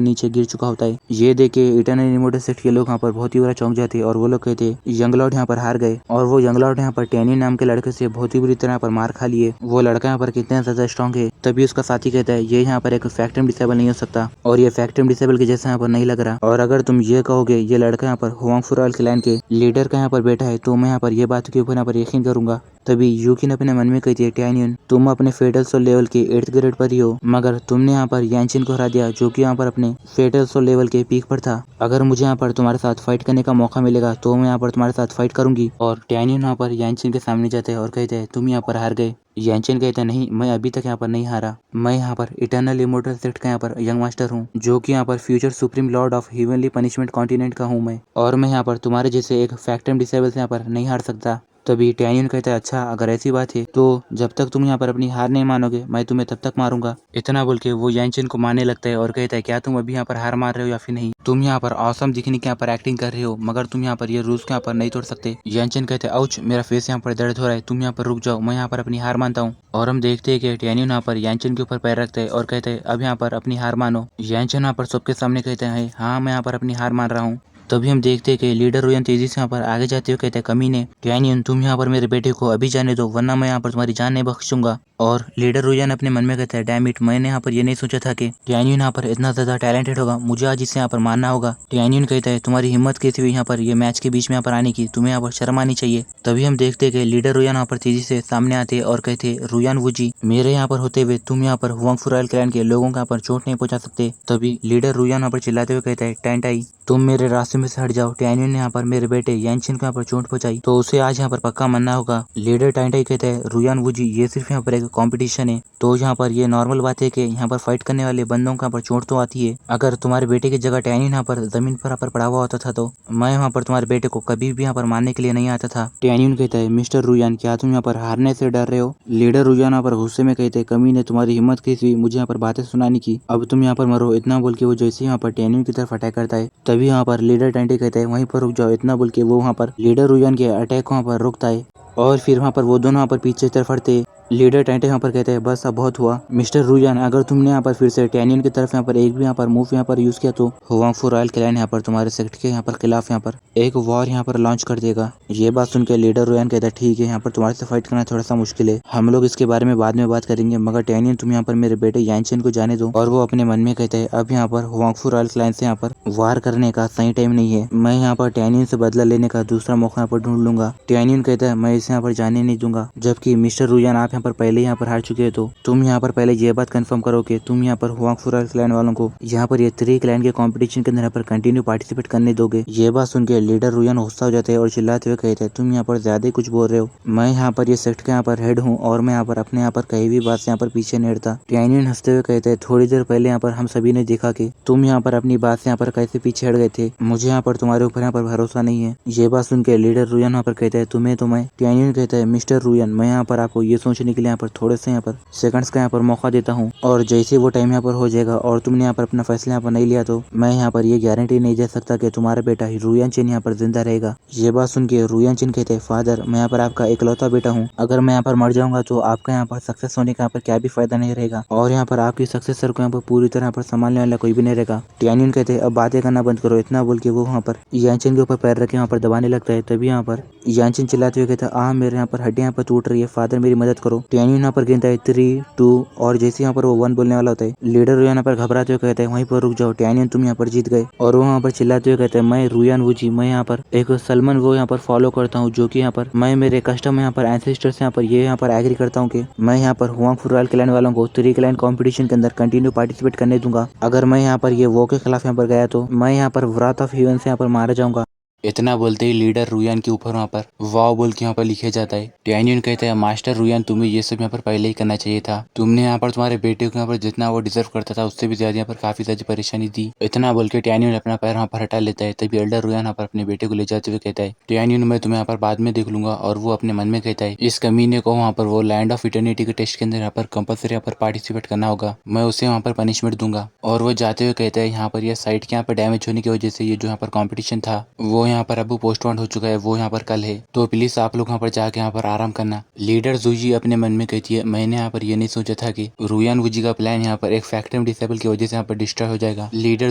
नीचे गिर चुका होता है। ये देख के इटर्नल इमोर्टल सेट के लोग यहाँ पर बहुत ही बुरा चौंक जाते हैं और वो लोग कहते हैं यंग लॉर्ड यहाँ पर हार गए। और वो यंग लॉर्ड यहाँ पर टैनियन नाम के लड़के से बहुत ही बुरी तरह यहाँ पर मार खा लिए। वो लड़का यहाँ पर कितना ज्यादा स्ट्रॉन्ग है। तभी उसका साथी कहता है ये यहाँ पर एक फैक्टम डिसेबल नहीं हो सकता और ये फैक्टम डिसेबल के जैसा यहाँ पर नहीं लग रहा। और अगर तुम ये कहोगे ये लड़का यहाँ पर हुआंग फुरॉयल क्लैन के लीडर का यहाँ पर बैठा है तो मैं यहाँ पर ये बात के ऊपर यहाँ पर यकीन करूंगा। तभी यूकिन अपने मन में कहती है टैनियन तुम अपने फेटल सोल लेवल के 8th ग्रेड पर ही हो, मगर तुमने यहाँ पर यानचिन को हरा दिया जो कि यहाँ पर अपने फेटल सोल लेवल के पीक पर था। अगर मुझे यहाँ पर तुम्हारे साथ फाइट करने का मौका मिलेगा तो मैं यहाँ पर तुम्हारे साथ फाइट करूंगी। और टैनियन यहाँ पर यानचिन के सामने जाते हैं और कहते हैं तुम यहाँ पर हार गए। यानचिन कहते हैं नहीं, मैं अभी तक यहाँ पर नहीं हारा। मैं यहाँ पर इटर्नल इमोर्टल सेट का यहाँ पर यंग मास्टर हूँ, जो कि यहाँ पर future supreme Lord of heavenly punishment continent का हूँ मैं, और मैं यहाँ पर तुम्हारे जैसे एक फैक्टम डिसेबल से यहाँ पर नहीं हार सकता। तभी टैनियन कहता है अच्छा अगर ऐसी बात है तो जब तक तुम यहाँ पर अपनी हार नहीं मानोगे मैं तुम्हें तब तक मारूंगा। इतना बोल के वो यानचिन को मारने लगता है और कहता है क्या तुम अभी यहाँ पर हार मार रहे हो या फिर नहीं, तुम यहाँ पर ऑसम दिखने की यहाँ पर एक्टिंग कर रहे हो मगर तुम यहाँ पर ये रूल्स को यहाँ पर नहीं तोड़ सकते। यानचिन कहते हैं आउच मेरा फेस यहाँ पर दर्द हो रहा है, तुम यहाँ पर रुक जाओ, मैं यहाँ पर अपनी हार मानता हूँ। और हम देखते हैं कि टैनियन यहाँ पर यानचिन के ऊपर पैर रखते हैं और कहते हैं अब यहाँ पर अपनी हार मानो। यानचिन यहाँ पर सबके सामने कहते हैं हाँ मैं यहाँ पर अपनी हार मान रहा हूँ। तभी हम देखते हैं कि लीडर रुयन तेजी से यहाँ पर आगे जाते हुए कहते हैं कमीने टैनियन तुम यहाँ पर मेरे बेटे को अभी जाने दो वरना मैं यहाँ पर तुम्हारी जान नहीं बख्शूंगा। और लीडर रुयन अपने मन में कहता है डैम इट, मैंने यहाँ पर ये नहीं सोचा था कि टैनियन यहाँ पर इतना ज्यादा टैलेंटेड होगा, मुझे आज इसे यहाँ पर मानना होगा। टैनियन कहता है तुम्हारी हिम्मत कैसी हुई यहाँ पर ये मैच के बीच में यहाँ पर आने की, तुम्हें यहाँ पर शर्म आनी चाहिए। तभी हम देखते हैं कि लीडर रुयन यहाँ पर तेजी से सामने आते और कहते रुयन वुजी मेरे यहाँ पर होते हुए तुम यहाँ पर हुआंग फुरॉयल क्लैन के लोगों को यहाँ पर चोट नहीं पहुंचा सकते। तभी लीडर रुयन यहाँ पर चिल्लाते हुए कहता है टैंटाई तुम मेरे रास्ते में से हट जाओ, टैनियन ने यहाँ पर मेरे बेटे यानचिन को यहाँ पर चोट पहुंचाई तो उसे आज यहाँ पर पक्का मरना होगा। लीडर टैंटाई कहता है रुयान वुजी ये सिर्फ यहाँ पर एक कंपटीशन है, तो यहाँ पर ये नॉर्मल बात है कि यहाँ पर फाइट करने वाले बंदों को यहाँ पर चोट तो आती है। अगर तुम्हारे बेटे की जगह टैनियन यहाँ पर जमीन पर यहाँ पर पड़ा हुआ होता था तो मैं यहाँ पर तुम्हारे बेटे को कभी भी यहाँ पर मारने के लिए नहीं आता था। टैनियन कहता है मिस्टर रुयान क्या तुम यहाँ पर हारने से डर रहे हो। लीडर रुयान यहाँ पर गुस्से में कहते हैं कमी ने तुम्हारी हिम्मत कैसी हुई मुझे यहाँ पर बातें सुनाने की, अब तुम यहाँ पर मरो। इतना बोल के वो जैसे यहाँ पर टैनियन की तरफ अटैक करता है तभी यहाँ पर लीडर टैंटी कहता है वहीं पर रुक जाओ। इतना बोल के वो वहाँ पर लीडर रुयान के अटैक को वहाँ पर रोकता है और फिर वहाँ पर वो दोनों यहाँ पर पीछे की तरफ हटते। लीडर टैंटे यहाँ पर कहते हैं बस अब बहुत हुआ मिस्टर रुयान, अगर तुमने यहाँ पर फिर से टैनियन की तरफ यहाँ पर एक भी यहाँ पर मूव यहाँ पर यूज किया तो हुआंग फुरॉयल क्लैन यहाँ पर तुम्हारे सेक्ट के यहाँ पर खिलाफ यहाँ पर एक वॉर यहाँ पर लॉन्च कर देगा। ये बात सुन के लीडर रुयान कहता है ठीक है यहाँ पर तुम्हारे से फाइट करना थोड़ा सा मुश्किल है, हम लोग इसके बारे में बाद में बात करेंगे, मगर टैनियन तुम यहाँ पर मेरे बेटे यानचिन को जाने दो। और वो अपने मन में कहते हैं अब यहाँ पर हुआंग फुरॉयल क्लैन से यहाँ पर वार करने का सही टाइम नहीं है, मैं यहाँ पर टैनियन से बदला लेने का दूसरा मौका यहाँ पर ढूंढ लूंगा। टैनियन कहता है मैं इसे यहाँ पर जाने नहीं दूंगा, जबकि मिस्टर रुयान आप यहाँ पर पहले यहाँ पर हार चुके हो तो तुम यहाँ पर पहले ये बात कंफर्म करो कि तुम यहाँ पर हुआंग फुरॉयल क्लैन वालों को यहाँ पर ये 3 क्लैन के कंपटीशन के अंदर यहाँ पर कंटिन्यू पार्टिसिपेट करने दोगे। ये बात सुन के लीडर रुयान गुस्सा हो जाते हैं और चिल्लाते हुए कहते हैं तुम यहाँ पर ज्यादा ही कुछ बोल रहे हो, मैं यहाँ पर ये सेक्ट का यहाँ पर हेड हूँ और मैं यहाँ पर अपने यहाँ पर कहीं भी बात से यहाँ पर पीछे नहीं हटता। टैनियन हंसते हुए कहते हैं थोड़ी देर पहले यहाँ पर हम सभी ने देखा कि तुम यहाँ पर अपनी बात से यहाँ पर कैसे पीछे हट गए थे, मुझे यहाँ पर तुम्हारे ऊपर यहाँ पर भरोसा नहीं है। ये बात सुन के लीडर रुयान यहाँ पर कहते हैं तुम्हें तो मैं टैनियन कहता है मिस्टर रुयान मैं यहाँ पर आपको ये सोचने के लिए यहाँ पर थोड़े से यहाँ पर सेकंड्स का यहाँ पर मौका देता हूँ और जैसे वो टाइम यहाँ पर हो जाएगा और तुमने यहाँ पर अपना फैसला यहाँ पर नहीं लिया तो मैं यहाँ पर ये गारंटी नहीं दे सकता कि तुम्हारा बेटा रुयान चिन यहाँ पर जिंदा रहेगा। ये बात सुन के रुयान चिन कहते हैं फादर मैं यहाँ पर आपका इकलौता बेटा हूँ, अगर मैं यहाँ पर मर जाऊंगा तो आपका यहाँ पर सक्सेस होने का यहाँ पर क्या भी फायदा नहीं रहेगा और यहाँ पर आपकी सक्सेसर को यहाँ पर पूरी तरह यहाँ पर संभालने वाला कोई भी नहीं रहेगा। टैनियन कहते हैं अब बातें करना बंद करो, इतना बोल के वो वहाँ पर यानचिन के ऊपर पैर रखे वहाँ पर दबाने लगता है। तभी यहाँ पर यानचिन चिल्लाते हुए कहता है मेरे यहाँ पर हड्डियाँ यहाँ पर टूट रही है, फादर मेरी मदद करो। करो। टियान्यून यहाँ पर गिनता है 3, 2 और जैसे यहाँ पर वो 1 बोलने वाला होता है, लीडर यहाँ पर घबराते हुए कहता है वहीं पर रुक जाओ टियान्यून, तुम यहाँ पर जीत गए। और वो यहाँ पर चिल्लाते हुए कहते हैं मैं रुयान वूजी, मैं यहाँ पर एक सलमान वो यहाँ पर फॉलो करता हूँ, जो कि यहाँ पर मैं मेरे कस्टम यहाँ पर एंसेस्टर्स यहाँ पर ये यहाँ पर एग्री करता हूँ कि मैं यहाँ पर हुआंग रॉयल क्लैन वालों को 3 क्लैन कंपटीशन के अंदर कंटिन्यू पार्टिसिपेट करने दूंगा। अगर मैं यहाँ पर ये वो के खिलाफ यहाँ पर गया तो मैं यहाँ पर व्राथ ऑफ हेवन से यहाँ पर मारा जाऊंगा। इतना बोलते ही लीडर रुयान के ऊपर वहाँ पर वाव बोल के यहाँ पर लिखे जाता है। टियान्यून कहता है मास्टर रुयान, तुम्हें ये सब यहाँ पर पहले ही करना चाहिए था। तुमने यहाँ पर तुम्हारे बेटे को यहाँ पर जितना वो डिजर्व करता था उससे भी ज्यादा यहाँ पर काफी ज्यादा परेशानी दी। इतना बोल के टियान्यून अपना पैर वहाँ पर हटा लेता है। तभी एल्डर रुयान यहाँ पर अपने बेटे को ले जाते हुए कहता है टियान्यून, मैं तुम्हें यहाँ पर बाद में देख लूंगा। और वो अपने मन में कहता है इस कमीने को वहाँ पर वो लैंड ऑफ इटर्निटी के टेस्ट के अंदर यहाँ पर कंपल्सरी यहाँ पर पार्टिसिपेट करना होगा, मैं उसे वहाँ पर पनिशमेंट दूंगा। और वो जाते हुए कहता है यहाँ पर यह साइट के यहाँ पर डैमेज होने की वजह से ये जो यहाँ पर कॉम्पिटिशन था वो यहाँ पर अब पोस्ट हो चुका है, वो यहाँ पर कल है, तो प्लीज आप लोग यहाँ पर जाके यहाँ पर आराम करना। लीडर जूजी अपने मन में कहती है मैंने यहाँ पर ये नहीं सोचा था कि रुयान वूजी का प्लान यहाँ पर एक फैक्ट्री डिसेबल की वजह से यहाँ पर डिस्ट्रॉय हो जाएगा। लीडर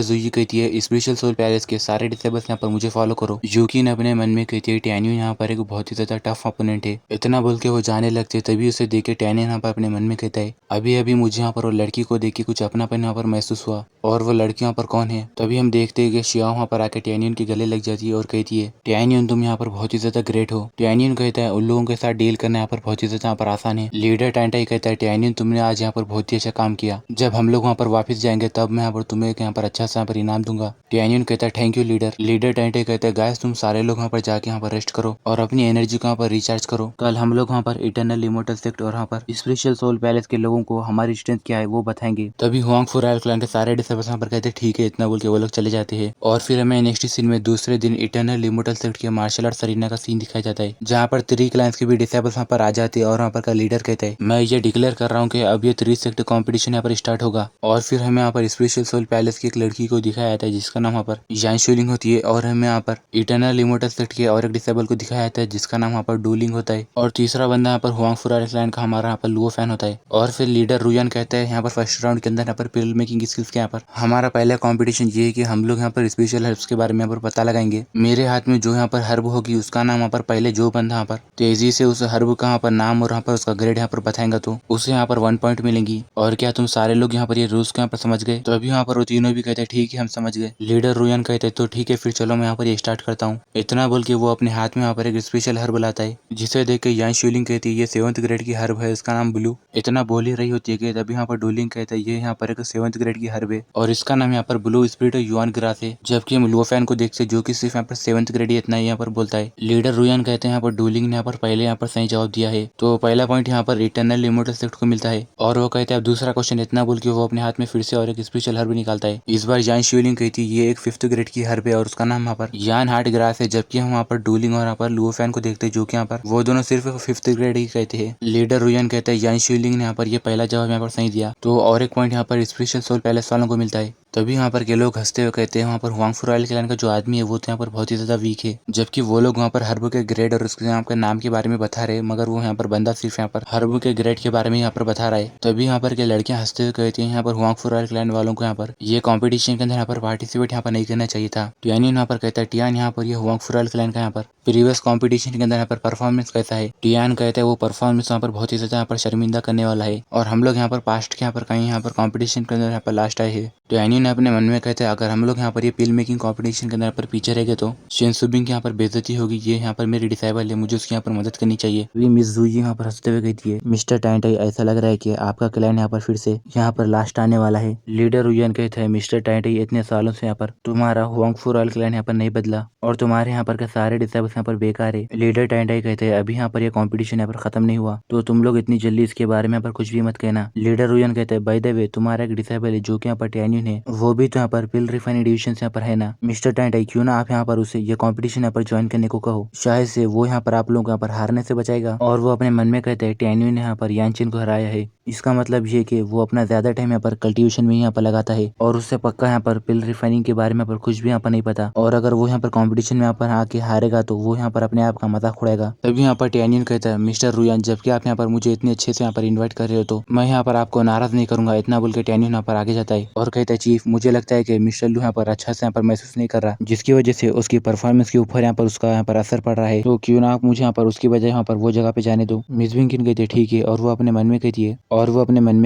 जूजी कहती है स्पेशल सोल पैलेस के सारे डिसेबल्स यहाँ पर मुझे फॉलो करो। यूकी ने अपने मन में कहती है टियान्यून यहाँ पर एक बहुत ही ज्यादा टफ अपोनेंट है। इतना बोल के वो जाने लगते तभी उसे देख के टियान्यून यहाँ पर अपने मन में कहता है अभी अभी मुझे यहाँ पर वो लड़की को देख के कुछ अपनापन यहाँ पर महसूस हुआ। और वो लड़की यहाँ पर कौन है? तभी हम देखते हैं कि शिया वहाँ पर आके टियान्यून के गले लग जाती है और कहती है टियान्यून तुम यहाँ पर बहुत ही ज्यादा ग्रेट हो। टियान्यून कहता है उन लोगों के साथ डील करना यहाँ पर बहुत ही ज्यादा यहाँ पर आसान है। लीडर टाइंटाई कहता है टियान्यून तुमने आज यहाँ पर बहुत ही अच्छा काम किया, जब हम लोग वहाँ पर वापस जाएंगे तब मैं यहाँ पर तुम्हें यहाँ पर अच्छा सा यहाँ पर इनाम दूंगा। टियान्यून कहता है थैंक यू लीडर। लीडर टाइंटाई कहता है गाइस तुम सारे लोग यहाँ पर जाके यहाँ पर रेस्ट करो और अपनी एनर्जी को यहाँ पर रिचार्ज करो। कल हम लोग वहाँ पर इटर्नल इमोर्टल सेक्ट और यहाँ पर स्पेशल सोल पैलेस के लोगों को हमारी स्ट्रेंथ क्या है वो बताएंगे। तभी हुआंग रॉयल क्लैन के सारे डिसेबल्स यहाँ पर कहते हैं ठीक है, इतना बोल के वो लोग चले जाते हैं। और फिर हमें नेक्स्ट सीन में दूसरे दिन इटर्नल इमोर्टल सेक्ट के मार्शल आर्ट अरीना का सीन दिखाया जाता है, जहाँ पर 3 क्लाइंस के भी डिसेबल्स यहाँ पर आ जाते हैं। और वहाँ पर का लीडर कहता है मैं ये डिक्लेयर कर रहा हूँ कि अब ये 3 सेक्ट कॉम्पिटिशन यहाँ पर स्टार्ट होगा। और फिर हमें यहाँ पर स्पेशल सोल पैलेस की एक लड़की को दिखाया जाता है जिसका नाम यहाँ पर यान शुलिंग होती है। और हमें यहाँ पर इटर्नल इमोर्टल सेक्ट के और एक डिसेबल को दिखाया जाता है जिसका नाम यहाँ पर डूलिंग होता है। और तीसरा बंदा यहाँ पर हुआंग फुरार क्लैन का हमारा यहाँ पर लुओ फैन होता है। और फिर लीडर रुयान कहता है यहाँ पर फर्स्ट राउंड के अंदर यहाँ पर पिल मेकिंग स्किल्स के यहाँ पर हमारा पहला कॉम्पिटिशन ये है कि हम लोग यहाँ पर स्पेशल हर्ब्स के बारे में यहाँ पर पता लगाएंगे। मेरे हाथ में जो यहाँ पर हर्ब होगी उसका नाम यहाँ पर पहले जो बंदा यहाँ पर तेजी से उस हर्ब का यहाँ पर नाम और यहाँ पर उसका ग्रेड यहाँ पर बताएगा तो उसे यहाँ पर 1 पॉइंट मिलेंगी। और क्या तुम सारे लोग यहाँ पर ये रूल्स को यहाँ पर समझ गए? तो अभी यहाँ पर वो तीनों भी कहते हैं ठीक है हम समझ गए। लीडर रुयान कहते हैं तो ठीक है फिर चलो मैं यहाँ पर ये स्टार्ट करता हूँ। इतना बोल के वो अपने हाथ में यहाँ पर एक स्पेशल हर्ब लाता है जिसे देख के यान शुलिंग कहती है ये 7th ग्रेड की हर्ब है, इसका नाम ब्लू। इतना बोल ही रही होती है कि तभी यहाँ पर डूलिंग कहता है ये यहाँ पर एक 7th ग्रेड की हर्ब है और इसका नाम यहाँ पर ब्लू स्पिरिट युआन ग्रास है। जबकि हम लुओफैन को देखते जो कि सिर्फ यहाँ पर 7th ग्रेड ही इतना ही यहाँ पर बोलता है। लीडर रुयान कहते हैं यहाँ पर डूलिंग ने यहाँ पर पहले यहाँ पर सही जवाब दिया है, तो पहला पॉइंट यहाँ पर इटर्नल इमोर्टल सेक्ट को मिलता है। और वो कहते हैं अब दूसरा क्वेश्चन, इतना बोल के वो अपने हाथ में फिर से और एक स्पेशल हर्ब निकालता है। इस बार यान शुलिंग कहती है ये एक 5th ग्रेड की हर्ब है और उसका नाम यहाँ पर यान हार्ट ग्रास है। जबकि हम यहाँ पर डूलिंग और यहाँ पर लुओफैन को देखते हैं जो कि यहाँ पर वो दोनों सिर्फ 5th ग्रेड ही कहते हैं। लीडर रुयान कहता है यान शुलिंग ने यहाँ पर ये पहला जवाब यहाँ पर सही दिया, तो और एक पॉइंट यहाँ पर स्पेशल सोल पैलेस वालों को मिलता है। तभी वहाँ पर के लोग हंसते हुए कहते हैं वहाँ पर हुआंग फुराइल क्लैन का जो आदमी है वो तो यहाँ पर बहुत ही ज्यादा वीक है। जबकि वो लोग वहाँ पर हर्ब के ग्रेड और उसके यहाँ के नाम के बारे में बता रहे, मगर वो यहाँ पर बंदा सिर्फ यहाँ पर हर्ब के ग्रेड के बारे में यहाँ पर बता रहा है। तभी यहाँ पर के लड़कियां हंसते हुए कहती हैं यहाँ पर हुआंग फुराइल क्लैन वालों को यहाँ पर ये कॉम्पिटिशन के अंदर यहाँ पर पार्टिसिपेट यहाँ पर नहीं करना चाहिए था। टियान्यून यहाँ पर कहता है टियान यहाँ पर ये हुआंग फुराइल क्लैन का यहाँ पर प्रीवियस कॉम्पिटिशन के अंदर यहाँ पर परफॉर्मेंस कैसा है। टियान कहता है वो परफॉर्मेंस यहाँ पर बहुत ही ज्यादा यहाँ पर शर्मिंदा करने वाला है और हम लोग यहाँ पर पास्ट के यहाँ पर कहीं यहाँ पर कॉम्पिटिशन के अंदर यहाँ पर लास्ट आए है। टियान्यून ने अपने मन में कहते हैं अगर हम लोग यहाँ पर ये पिल मेकिंग कॉम्पिटिशन के अंदर पर पीछे रह गए तो शिनसुबिंग की यहाँ पर बेइज्जती होगी। ये यहाँ पर मेरी डिसेबल है, मुझे उसकी यहाँ पर मदद करनी चाहिए। अभी मिस जूजी यहाँ पर हंसते हुए कहती है मिस्टर टाइंटाई ऐसा लग रहा है कि आपका क्लैन यहाँ पर फिर से यहाँ पर लास्ट आने वाला है। लीडर रुयान कहते हैं मिस्टर टाइंटाई इतने सालों से यहाँ पर तुम्हारा हुआंग फू रॉयल क्लैन यहाँ पर नहीं बदला और तुम्हारे यहाँ पर के सारे डिसेबल्स यहाँ पर बेकार है। लीडर टाइंटाई कहते हैं अभी यहाँ पर ये कॉम्पिटिशन यहाँ पर खत्म नहीं हुआ, तो तुम लोग इतनी जल्दी इसके बारे में यहाँ पर कुछ भी मत कहना। लीडर रुयान कहते हैं बाय द वे तुम्हारा एक डिसेबल है जो कि यहाँ पर टियान्यून है, वो भी तो यहाँ पर पिल रिफाइनरी डिविजन से यहाँ पर है ना। मिस्टर टाइंटाई क्यों ना आप यहाँ पर उसे ये कॉम्पिटिशन यहाँ पर ज्वाइन करने को कहो, शायद से वो यहाँ पर आप लोगों को यहाँ पर हारने से बचाएगा। और वो अपने मन में कहते हैं टियान्यून ने यहाँ पर यानचिन को हराया है, इसका मतलब ये कि वो अपना ज्यादा टाइम यहाँ पर कल्टीवेशन में यहाँ पर लगाता है और उससे पक्का यहाँ पर पिल रिफाइनिंग के बारे में यहाँ पर कुछ भी यहाँ पर नहीं पता। और अगर वो यहाँ पर कॉम्पिटिशन में यहाँ पर आके हारेगा तो वो यहाँ पर अपने आप का मजाक उड़ाएगा। तभी यहाँ पर टैनियन कहता है मिस्टर रुयान, जबकि आप यहाँ पर मुझे इतने अच्छे से यहाँ पर इन्वाइट कर रहे हो तो मैं यहाँ पर आपको नाराज नहीं करूंगा। इतना बोल के टैनियन यहाँ पर आगे जाता है और कहता है चीफ, मुझे लगता है कि मिस्टर लू यहाँ पर अच्छा से यहाँ पर महसूस नहीं कर रहा, जिसकी वजह से उसकी परफॉर्मेंस के ऊपर यहाँ पर उसका यहाँ पर असर पड़ रहा है। तो क्यों ना आप मुझे यहाँ पर उसकी वजह यहाँ पर वो जगह पे जाने दो। मिस विंकिन कहती है ठीक है, और वो अपने मन में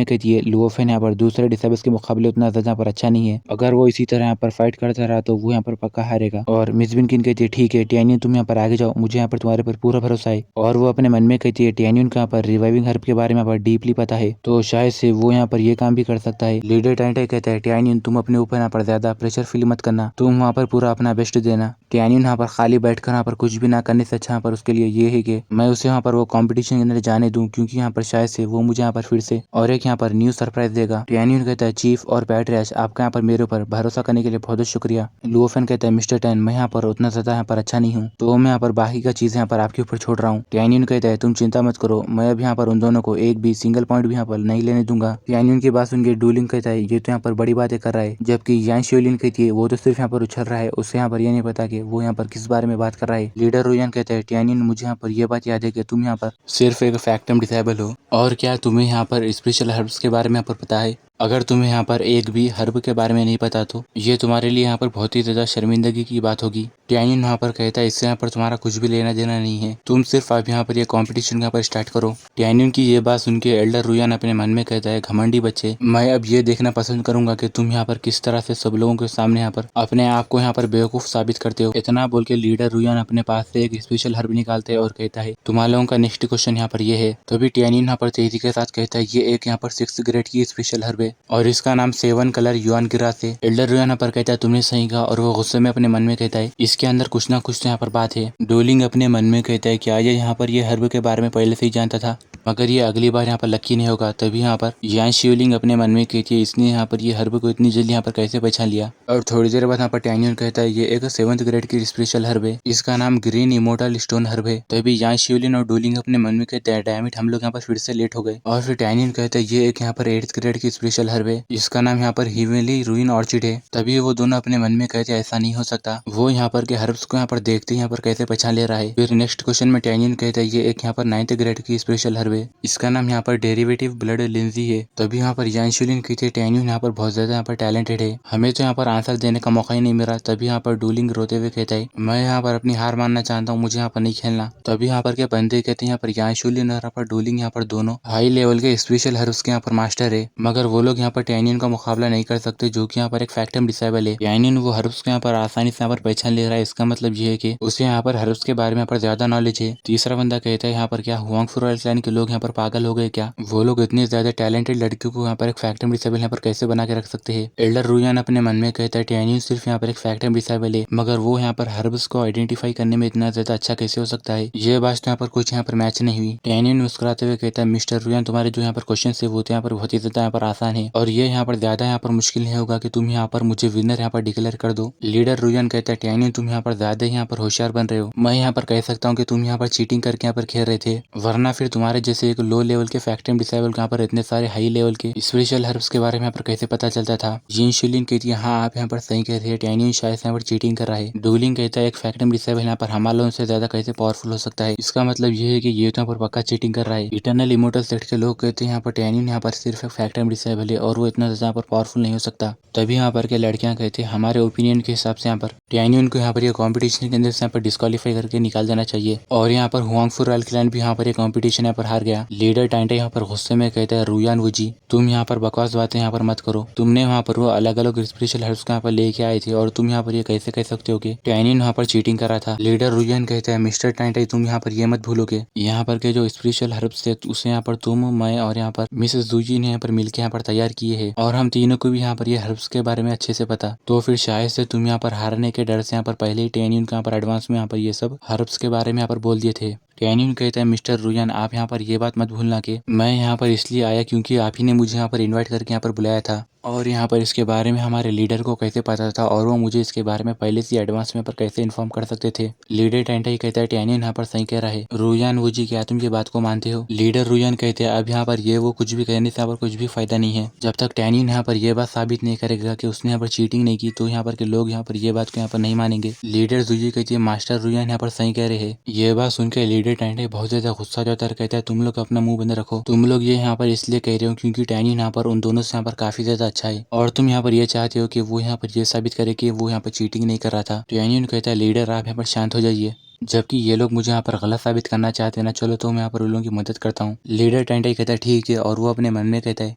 कहती है लुओफेन यहाँ पर दूसरे डिसेबल्स के मुकाबले उतना ज्यादा यहाँ पर अच्छा नहीं है। अगर वो इसी तरह यहाँ पर फाइट करता रहा तो वो यहाँ पर पक्का हारेगा। और मिस विंकिन कहती है ठीक है टैनियन, तुम यहाँ पर आगे जाओ, मुझे यहाँ पर तुम्हारे पर पूरा भरोसा है। और वो अपने मन में कहती है टैनियन को यहाँ पर रिवाइविंग हर्ब के बारे में यहाँ पर डीपली पता है, तो शायद से वो यहाँ पर ये काम भी कर सकता है। लीडर टाइंटे कहता है टैनियन, तुम अपने ऊपर यहाँ पर ज्यादा प्रेशर फील मत करना, तुम वहाँ पर पूरा अपना बेस्ट देना। टैनियन यहाँ पर खाली बैठकर यहाँ पर कुछ भी ना करने से अच्छा यहाँ पर उसके लिए ये है कि मैं उसे यहाँ पर वो कंपटीशन के अंदर जाने दूं, क्योंकि यहाँ पर शायद से वो मुझे यहाँ पर फिर से और एक यहाँ पर न्यू सरप्राइज देगा। टैनियन कहता है चीफ और पैट्रियाश, आपका यहाँ पर मेरे ऊपर भरोसा करने के लिए बहुत बहुत शुक्रिया। लुओफेन कहता है मिस्टर टैन, मैं यहाँ पर उतना ज्यादा यहाँ पर अच्छा नहीं हूँ, तो मैं यहाँ पर बाकी का चीज यहाँ पर आपके ऊपर छोड़ रहा हूँ। टैनियन कहता है तुम चिंता मत करो, मैं अब यहाँ पर उन दोनों को एक भी सिंगल पॉइंट भी यहाँ पर नहीं लेने दूंगा। टैनियन की बात सुनकर डूलिंग कहता है ये तो यहाँ पर बड़ी बातें कर रहा है, जबकि यान शियोलिन कहती है वो तो सिर्फ यहाँ पर उछल रहा है, उसे यहाँ पर ये नहीं पता कि वो यहाँ पर किस बारे में बात कर रहा है। लीडर रुयान कहता है टैनियन, मुझे यहाँ पर यह बात याद है कि तुम यहाँ पर सिर्फ एक फैक्टम डिसेबल हो, और क्या तुम्हें यहाँ पर स्पेशल हर्ब्स के बारे में यहाँ पर पता है? अगर तुम्हें यहाँ पर एक भी हर्ब के बारे में नहीं पता तो ये तुम्हारे लिए यहाँ पर बहुत ही ज्यादा शर्मिंदगी की बात होगी। टैनियन यहाँ पर कहता है इससे यहाँ पर तुम्हारा कुछ भी लेना देना नहीं है, तुम सिर्फ आप यहाँ पर ये कंपटीशन यहाँ पर स्टार्ट करो। टैनियन की ये बात सुन के एल्डर रुयान अपने मन में कहता है घमंडी बच्चे, मैं अब ये देखना पसंद करूंगा कि तुम यहाँ पर किस तरह से सब लोगों के सामने यहाँ पर अपने आप को यहाँ पर बेवकूफ साबित करते हो। इतना बोल के लीडर रुयान अपने पास से एक स्पेशल हर्ब निकालते हैं और कहता है तुम्हारे लोगों का नेक्स्ट क्वेश्चन यहाँ पर ये है। तभी टैनियन यहाँ पर तेजी के साथ कहता है ये एक यहाँ पर 6th ग्रेड की स्पेशल हर्ब है और इसका नाम 7 कलर युआन गिरास है। एल्डर रुयान यहाँ पर कहता है तुमने सही कहा, और वो गुस्से में अपने मन में कहता है इसके अंदर कुछ ना कुछ तो यहाँ पर बात है। डोलिंग अपने मन में कहता है क्या ये यहाँ पर ये हर्ब के बारे में पहले से ही जानता था, मगर ये अगली बार यहाँ पर लकी नहीं होगा। तभी यहाँ पर यान शियोलिंग अपने मन में कहती है इसने यहाँ पर ये हर्ब को इतनी जल्दी यहाँ पर कैसे पहचान लिया। और थोड़ी देर बाद यहाँ पर टैनियन कहता है ये एक 7th ग्रेड की स्पेशल हर्ब है, इसका नाम ग्रीन इमोर्टल स्टोन हर्ब है। तभी यान शियोलिन और डोलिंग अपने मन में कहते हैं डैमिट, हम लोग यहाँ पर फिर से लेट हो गए। और फिर टैनियन कहता है ये एक यहाँ पर 8th ग्रेड की स्पेशल हर्ब है, इसका नाम यहाँ पर हिवेली रूइन ऑर्चिड है। तभी वो दोनों अपने मन में कहते हैं ऐसा नहीं हो सकता, वो यहाँ पर के हर्ब्स को यहाँ पर देखते यहाँ पर कैसे पहचान ले रहा है। फिर नेक्स्ट क्वेश्चन में टैनियन कहता है ये एक यहाँ पर 9th ग्रेड की स्पेशल हर्ब है, इसका नाम यहाँ पर डेरिवेटिव ब्लड लिंजी है। तभी यहाँ पर यान शियोलिन कहते हैं टैनियन यहाँ पर बहुत ज्यादा यहाँ पर टैलेंटेड है, हमें तो यहाँ पर आंसर देने का मौका ही नहीं मिला। तभी यहाँ पर डूलिंग रोते हुए कहता है मैं यहाँ पर अपनी हार मानना चाहता हूँ, मुझे यहाँ पर नहीं खेलना। तभी यहाँ पर के बंदे कहते हैं यहाँ पर यान शियोलिन और यहाँ पर डूलिंग यहाँ पर दोनों हाई लेवल के स्पेशल हर्ब्स के यहाँ पर मास्टर है, मगर वो लोग यहाँ पर टैनियन का मुकाबला नहीं कर सकते जो कि यहाँ पर एक फैक्टम डिसेबल है। टैनियन वो हर्ब्स को यहाँ पर आसानी से यहाँ पर पहचान ले रहा है, इसका मतलब ये है कि उसे यहाँ पर हर्ब्स के बारे में यहाँ पर ज्यादा नॉलेज है। तीसरा बंदा कहता है यहाँ पर क्या हुआंगफू रॉयल क्लैन के लोग यहाँ पर पागल हो गए क्या, वो लोग इतने ज्यादा टैलेंटेड लड़कियों को यहाँ पर एक फैक्टम डिसेबल यहाँ पर कैसे बना के रख सकते हैं। एल्डर रुयान अपने मन में कहता है टैनियन सिर्फ यहाँ पर एक फैक्टम डिसेबल है, मगर वो यहाँ पर हर्ब्स को आइडेंटिफाई करने में इतना ज्यादा अच्छा कैसे हो सकता है। ये बात तो यहाँ पर कुछ यहाँ पर मैच नहीं हुई। टैनियन मुस्कुराते हुए कहता है मिस्टर रुयान तुम्हारे जो यहाँ पर क्वेश्चन है वो तो यहाँ पर बहुत ही ज्यादा यहाँ पर आसान है, और ये यहाँ पर ज्यादा यहाँ पर मुश्किल नहीं होगा कि तुम यहाँ पर मुझे विनर यहाँ पर डिक्लेयर कर दो। लीडर रुयान कहता है टैनियन तुम यहाँ पर ज्यादा यहाँ पर होशियार बन रहे हो, मैं यहाँ पर कह सकता हूँ कि तुम यहाँ पर चीटिंग करके यहाँ पर खेल रहे थे, वरना फिर तुम्हारे जैसे एक लो लेवल के फैक्टम डिसेबल यहाँ पर इतने सारे हाई लेवल के स्पेशल हर्ब्स के बारे में यहाँ पर कैसे पता चलता था। यान शियोलिन कहती है हाँ आप यहाँ पर सही कह रहे हैं, टैनियन शायद यहाँ पर चीटिंग कर रहा है। डूलिंग कहता है एक फैक्टम डिसेबल यहाँ पर हमारे लोगों से ज्यादा कैसे पावरफुल हो सकता है, इसका मतलब ये है कि ये तो यहाँ पर पक्का चीटिंग कर रहा है। इटर्नल इमोर्टल सेट के लोग कहते हैं यहाँ पर टैनियन यहाँ पर सिर्फ एक फैक्टम डिसेबल है और वो इतना ज्यादा यहाँ पर पावरफुल नहीं हो सकता। तभी यहाँ पर के लड़कियां कहते हैं हमारे ओपिनियन के हिसाब से यहाँ पर टैनियन को यहाँ पर ये कॉम्पिटिशन के अंदर से यहाँ पर डिस्क्वालीफाई करके निकाल देना चाहिए, और यहाँ पर हुआंगफू रॉयल क्लैन भी यहाँ पर ये कॉम्पिटिशन यहाँ पर हार गया। लीडर टाइंटे यहाँ पर गुस्से में कहता है रुयान वुजी तुम यहाँ पर बकवास बातें यहाँ पर मत करो, तुमने वहाँ पर वो अलग अलग स्पेशल हर्ब्स को यहाँ पर लेके आए थे और तुम यहाँ पर ये कैसे कह सकते हो कि टैनियन यहाँ पर चीटिंग कर रहा था। लीडर रुयान कहता है मिस्टर टाइंटे तुम यहाँ पर ये मत भूलोगे यहाँ पर के जो स्पेशल हर्ब्स थे उसे यहाँ पर तुम मैं और यहाँ पर मिसेस जूजी ने यहाँ पर मिलकर यहाँ पर तैयार किए हैं, और हम तीनों को भी यहाँ पर ये हर्ब्स के बारे में अच्छे से पता, तो फिर शायद से तुम यहाँ पर हारने के डर से यहाँ पर पहले ही टैनियन को यहाँ पर एडवांस में यहाँ पर ये सब हर्ब्स के बारे में यहाँ पर बोल दिए थे। टैनियन कहता है मिस्टर रुयान आप यहाँ पर ये बात मत भूलना कि मैं यहाँ पर इसलिए आया क्योंकि आप ही ने मुझे यहाँ पर इन्वाइट करके यहाँ पर बुलाया था, और यहाँ पर इसके बारे में हमारे लीडर को कैसे पता था और वो मुझे इसके बारे में पहले से एडवांस में पर कैसे इन्फॉर्म कर सकते थे। लीडर टेंटाई कहता है टैनियन यहाँ पर सही कह रहा है। रुयान वूजी, क्या तुम ये बात को मानते हो? लीडर रुयान कहते हैं अब यहाँ पर ये वो कुछ भी कहने से यहाँ पर कुछ भी फायदा नहीं है। जब तक टैनियन यहाँ पर ये बात साबित नहीं करेगा कि उसने यहाँ पर चीटिंग नहीं की तो यहाँ पर के लोग यहाँ पर ये बात को यहाँ पर नहीं मानेंगे। लीडर जूजी कहती है मास्टर रुयान यहाँ पर सही कह रहे हैं। ये बात सुनकर लीडर टेंटाई बहुत ज्यादा गुस्सा हो जाता है, कहता है तुम लोग अपना मुंह बंद रखो। तुम लोग ये यहाँ पर इसलिए कह रहे हो क्योंकि टैनियन यहाँ पर उन दोनों से यहाँ पर काफी ज्यादा अच्छा है और तुम यहाँ पर ये चाहते हो कि वो यहाँ पर ये साबित करे कि वो यहाँ पर चीटिंग नहीं कर रहा था। टैनियन कहता है लीडर आप यहाँ पर शांत हो जाइए, जबकि ये लोग मुझे यहाँ पर गलत साबित करना चाहते हैं ना, चलो तो मैं यहाँ पर उन लोगों की मदद करता हूँ। लीडर टेंटाई कहता है ठीक है और वो अपने मन में कहता है,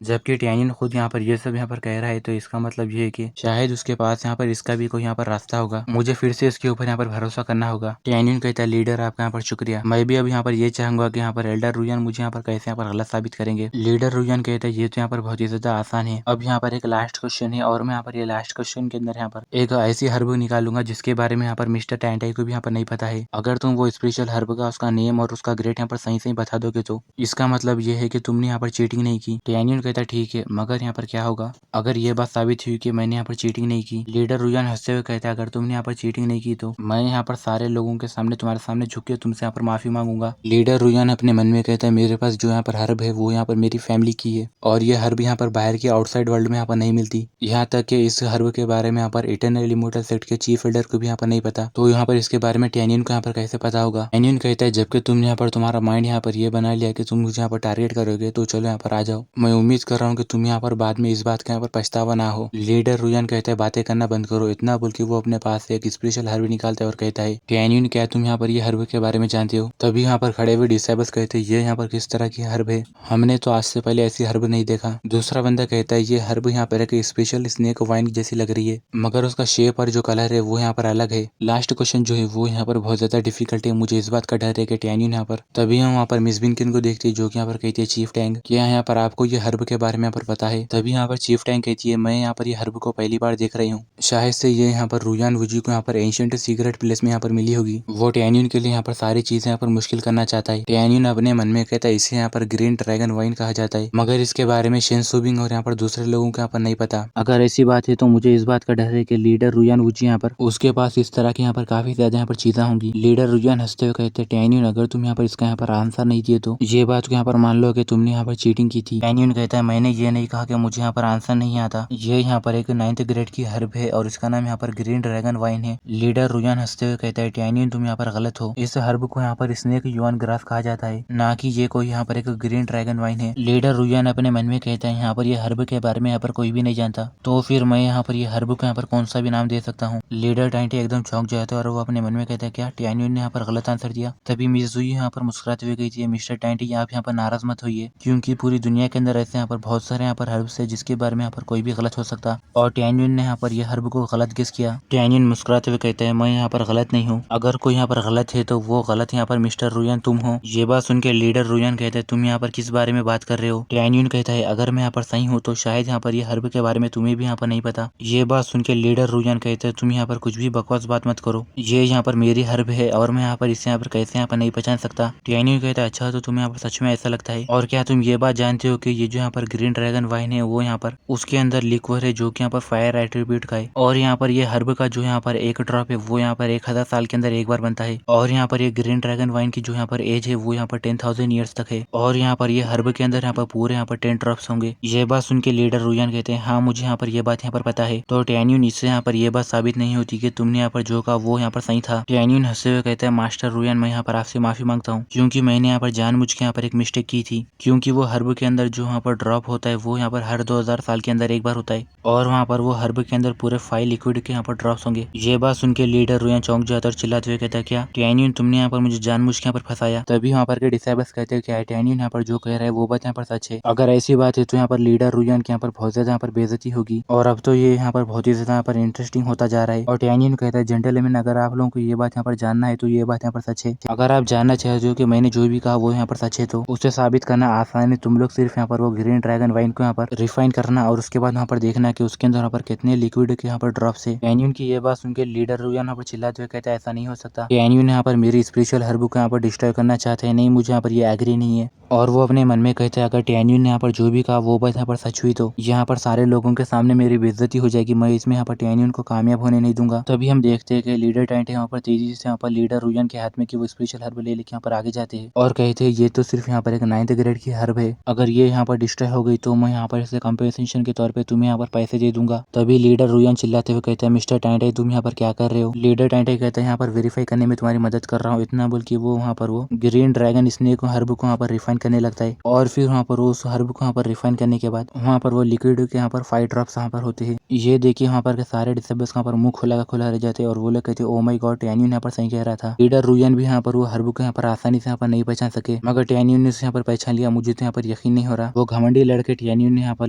जबकि टैनियन खुद यहाँ पर ये सब यहाँ पर कह रहा है तो इसका मतलब ये है कि शायद उसके पास यहाँ पर इसका भी कोई यहाँ पर रास्ता होगा, मुझे फिर से इसके ऊपर यहाँ पर भरोसा करना होगा। टैनियन कहता है लीडर आपका यहाँ पर शुक्रिया, मैं भी अब यहाँ पर ये चाहूंगा कि यहाँ पर एल्डर रुयान मुझे यहाँ पर कैसे यहाँ पर गलत साबित करेंगे। लीडर रुयान कहता है ये तो यहाँ पर बहुत ही ज्यादा आसान है। अब यहाँ पर एक लास्ट क्वेश्चन है और मैं यहाँ पर ये लास्ट क्वेश्चन के अंदर यहाँ पर एक ऐसी हर्ब निकालूंगा जिसके बारे में यहाँ पर मिस्टर टेंटाई को भी यहाँ पर नहीं पता है। अगर तुम वो स्पेशल हर्ब का उसका नेम और उसका ग्रेड यहाँ पर सही सही बता दोगे तो इसका मतलब ये है कि तुमने यहाँ पर चीटिंग नहीं की। टैनियन कहता है ठीक है, मगर यहाँ पर क्या होगा अगर ये बात साबित हुई कि मैंने यहाँ पर चीटिंग नहीं की। लीडर रुयान हंसते हुए कहता है अगर तुमने यहाँ पर चीटिंग नहीं की तो मैं यहाँ पर सारे लोगों के सामने तुम्हारे सामने झुक के तुमसे यहाँ पर माफी मांगूंगा। लीडर रुयान अपने मन में कहता है मेरे पास जो यहाँ पर हर्ब है वो यहाँ पर मेरी फैमिली की है और ये हर्ब यहाँ पर बाहर के आउटसाइड वर्ल्ड में यहाँ पर नहीं मिलती। यहाँ तक कि इस हर्ब के बारे में यहाँ पर इटरनल इमोर्टल सेक्ट के चीफ एल्डर को भी यहाँ पर नहीं पता, तो यहाँ पर इसके बारे में टैनियन को यहाँ पर कैसे पता होगा। टैनियन कहता है जबकि तुम यहाँ पर तुम्हारा माइंड यहाँ पर ये बना लिया कि तुम मुझे यहाँ पर टारगेट करोगे तो चलो यहाँ पर आ जाओ। मैं उम्मीद कर रहा हूँ कि तुम यहाँ पर बाद में इस बात का यहाँ पर पछतावा ना हो। लीडर रुयान कहता है बातें करना बंद करो, इतना बोल के वो अपने पास से एक स्पेशल हर्ब निकालता है और कहता है टैनियन क्या तुम यहाँ पर ये हर्ब के बारे में जानते हो? तभी यहाँ पर खड़े हुए डिसेबल्स कहते हैं ये यहाँ पर किस तरह की हर्ब है, हमने तो आज से पहले ऐसी हर्ब नहीं देखा। दूसरा बंदा कहता है ये हर्ब यहाँ पर एक स्पेशल स्नेक वाइन जैसी लग रही है मगर उसका शेप और जो कलर है वो यहाँ पर अलग है। लास्ट क्वेश्चन जो है वो यहाँ पर बहुत ज्यादा डिफिकल्ट है, मुझे इस बात का डर है कि टैनियन यहाँ पर तभी हम वहाँ पर मिस बिनकिन को देखते हैं जो कि यहाँ पर कहती है चीफ टैंक क्या यहाँ पर आपको ये हर्ब के बारे में यहाँ पर पता है? तभी यहाँ पर चीफ टैंक कहती है मैं यहाँ पर ये हर्ब को पहली बार देख रही हूँ, शायद से ये यहाँ पर रुयान वूजी को यहाँ पर एंशिएंट सीक्रेट प्लेस में यहाँ पर मिली होगी। वो टैनियन के लिए यहाँ पर सारी चीजें यहाँ पर मुश्किल करना चाहता है। टैनियन अपने मन में कहता है इसे यहाँ पर ग्रीन ड्रैगन वाइन कहा जाता है मगर इसके बारे में शेनसुबिंग और यहाँ पर दूसरे लोगों को यहाँ पर नहीं पता। अगर ऐसी बात है तो मुझे इस बात का डर है कि लीडर रुयान वूजी यहाँ पर उसके पास इस तरह की यहाँ पर काफी ज्यादा यहाँ पर चीजें होंगी। लीडर रुयान हंसते हुए कहते हैं टैनियन अगर तुम यहाँ पर इसका यहाँ पर आंसर नहीं दिए तो ये बात को यहाँ पर मान लो कि तुमने यहाँ पर चीटिंग की थी। टैनियन कहता है मैंने ये नहीं कहा कि मुझे यहाँ पर आंसर नहीं आता, ये यहाँ पर एक 9th ग्रेड की हर्ब है और इसका नाम यहाँ पर ग्रीन ड्रैगन वाइन है। लीडर रुयान हंसते हुए कहता है टैनियन तुम यहाँ पर गलत हो, इस हर्ब को यहाँ पर स्नेक युआन ग्रास कहा जाता है, ना कि ये कोई यहाँ पर एक ग्रीन ड्रैगन वाइन है। लीडर रुयान अपने मन में कहता है यहाँ पर ये हर्ब के बारे में यहाँ पर कोई भी नहीं जानता तो फिर मैं यहाँ पर ये हर्ब को यहाँ पर कौन सा भी नाम दे सकता हूँ। लीडर टाइटी एकदम चौंक जाता है और वो अपने मन में कहता है क्या टैनियन ने यहाँ पर गलत आंसर दिया? तभी मिस जुई यहाँ पर मुस्कुराते हुए कहती है मिस्टर टाइटी आप यहाँ पर नाराज मत होइए क्योंकि पूरी दुनिया के अंदर ऐसे यहाँ पर बहुत सारे यहाँ पर हर्ब्स है जिसके बारे में यहाँ पर कोई भी गलत हो सकता और टैनियन ने यहाँ पर यह हर्ब को गलत गेस किया। टैनियन मुस्कुराते हुए कहते हैं मैं यहाँ पर गलत नहीं हूँ, अगर कोई यहाँ पर गलत है तो वो गलत यहाँ पर मिस्टर रुयान तुम हो। ये बात सुन के लीडर रुयान कहते हैं तुम यहाँ पर किस बारे में बात कर रहे हो? टैनियन कहता है अगर मैं यहाँ पर सही हूँ तो शायद यहाँ पर ये हर्ब के बारे में तुम्हें भी यहाँ पर नहीं पता। ये बात सुन के लीडर रुयान कहते हैं तुम यहाँ पर कुछ भी बकवास बात मत करो, ये यहाँ पर मेरी हर्ब है और मैं यहाँ पर इसे यहाँ पर कैसे यहाँ पर नहीं पहचान सकता। टैनियन कहता है अच्छा तो तुम्हें यहाँ पर सच में ऐसा लगता है? और क्या तुम ये बात जानते हो कि ये जो यहाँ पर ग्रीन ड्रैगन वाइन है वो यहाँ पर उसके अंदर लिक्वर है जो कि यहाँ पर फायर एट्रीब्यूट का है और यहाँ पर ये हर्ब का जो यहाँ पर एक ड्रॉप है वो यहाँ पर 1000 साल के अंदर एक बार बनता है और यहाँ पर ये ग्रीन ड्रैगन वाइन की जो यहाँ पर एज है वो यहाँ पर 10,000 ईयर्स तक है और यहाँ पर ये हर्ब के अंदर यहाँ पर पूरे यहाँ पर 10 ड्रॉप्स होंगे। ये बात सुन के लीडर रुयान कहते हैं हाँ मुझे यहाँ पर ये बात यहाँ पर पता है। तो टैनियन इससे यहाँ पर ये बात साबित नहीं होती कि तुमने यहाँ पर जो कहा वो यहाँ पर सही था। टैनियन हंसते हुए कहते हैं मास्टर रुयान मैं यहाँ पर आपसे माफी मांगता हूँ क्योंकि मैंने यहाँ पर जानबूझ के यहाँ पर एक मिस्टेक की थी क्योंकि वो हर्ब के अंदर जो यहाँ पर ड्रॉप होता है वो यहाँ पर हर 2000 साल के अंदर एक बार होता है और वहाँ पर वो हर्ब के अंदर पूरे 5 लिक्विड के यहाँ पर ड्रॉप्स होंगे। ये बात सुन के लीडर रुयान चौंक जाता और चिल्लाते हुए कहता है क्या टैनियन तुमने यहाँ पर मुझे जानबूझ के यहाँ पर फंसाया? तभी वहाँ पर के डिसेबल्स कहते हैं क्या टैनियन यहाँ पर जो कह रहा है वो बात यहाँ पर सच है? अगर ऐसी बात है तो यहाँ पर लीडर रुयान के यहाँ पर बहुत ज्यादा यहाँ पर बेइज्जती होगी और अब तो ये यहाँ पर बहुत ही ज्यादा यहाँ पर इंटरेस्टिंग होता जा रहा है। और टैनियन कहता है जेंटलमैन अगर आप लोगों को ये बात यहाँ पर जानना मानना है तो ये बात यहाँ पर सच है। अगर आप जानना चाहते हो कि मैंने जो भी कहा वो यहाँ पर सच है तो उसे साबित करना आसान है। तुम लोग सिर्फ यहाँ पर वो ग्रीन ड्रैगन वाइन को यहाँ पर रिफाइन करना और उसके बाद वहाँ पर देखना कि उसके अंदर यहाँ पर कितने लिक्विड के यहाँ पर ड्रॉप्स है। कैन्यन की ये बात सुनकर लीडर रुयान यहाँ पर चिल्लाते हुए कहता है ऐसा नहीं हो सकता। कैन्यन यहाँ पर मेरी स्पिरिचुअल हर्ब को यहाँ पर डिस्ट्रॉय करना चाहते हैं, नहीं मुझे यहाँ पर ये एग्री नहीं है। और वो अपने मन में कहते हैं अगर टैन्यून ने यहाँ पर जो भी कहा वो बात यहाँ पर सच हुई तो यहाँ पर सारे लोगों के सामने मेरी बेइज्जती हो जाएगी, मैं इसमें यहाँ पर टैन्यून को कामयाब होने नहीं दूंगा। तभी हम देखते हैं कि लीडर टाइंटे यहाँ पर तेजी से यहाँ पर लीडर रुयन के हाथ में कि वो स्पेशल हर्ब ले लेके यहाँ पर आगे जाते हैं और कहते हैं ये तो सिर्फ यहाँ पर एक 9th ग्रेड की हर्ब है, अगर ये यहाँ पर डिस्ट्रॉय हो गई तो मैं यहाँ पर इसे कंपेंसेशन के तौर पर तुम्हें यहाँ पर पैसे दे दूंगा। तभी लीडर रुयन चिल्लाते हुए कहते हैं मिस्टर टाइंटे तुम यहाँ पर क्या कर रहे हो। लीडर टाइंटे कहते हैं यहाँ पर वेरीफाई करने में तुम्हारी मदद कर रहा हूँ, इतना बोल के वो वहाँ पर वो ग्रीन ड्रैगन स्नेक हर्ब को यहाँ पर रिफाइन करने लगता है और फिर वहाँ पर उस हर्ब को यहाँ पर रिफाइन करने के बाद वहाँ पर वो लिक्विड के यहाँ पर 5 ड्रॉप्स यहाँ पर होते हैं। ये देखिए वहाँ पर के सारे डिसेबल्स यहाँ पर मुंह खुला रह जाते हैं और वो लोग कहते हैं ओ माय गॉड टैन्यून यहाँ पर सही कह रहा था। लीडर रुयन भी यहाँ पर वो हर्ब को यहाँ पर आसानी से यहाँ पर नहीं पहचान सके, मगर टैन्यून ने यहाँ पर पहचान लिया। मुझे तो यहाँ पर यकीन नहीं हो रहा। वो घमंडी लड़के टैन्यून ने यहाँ पर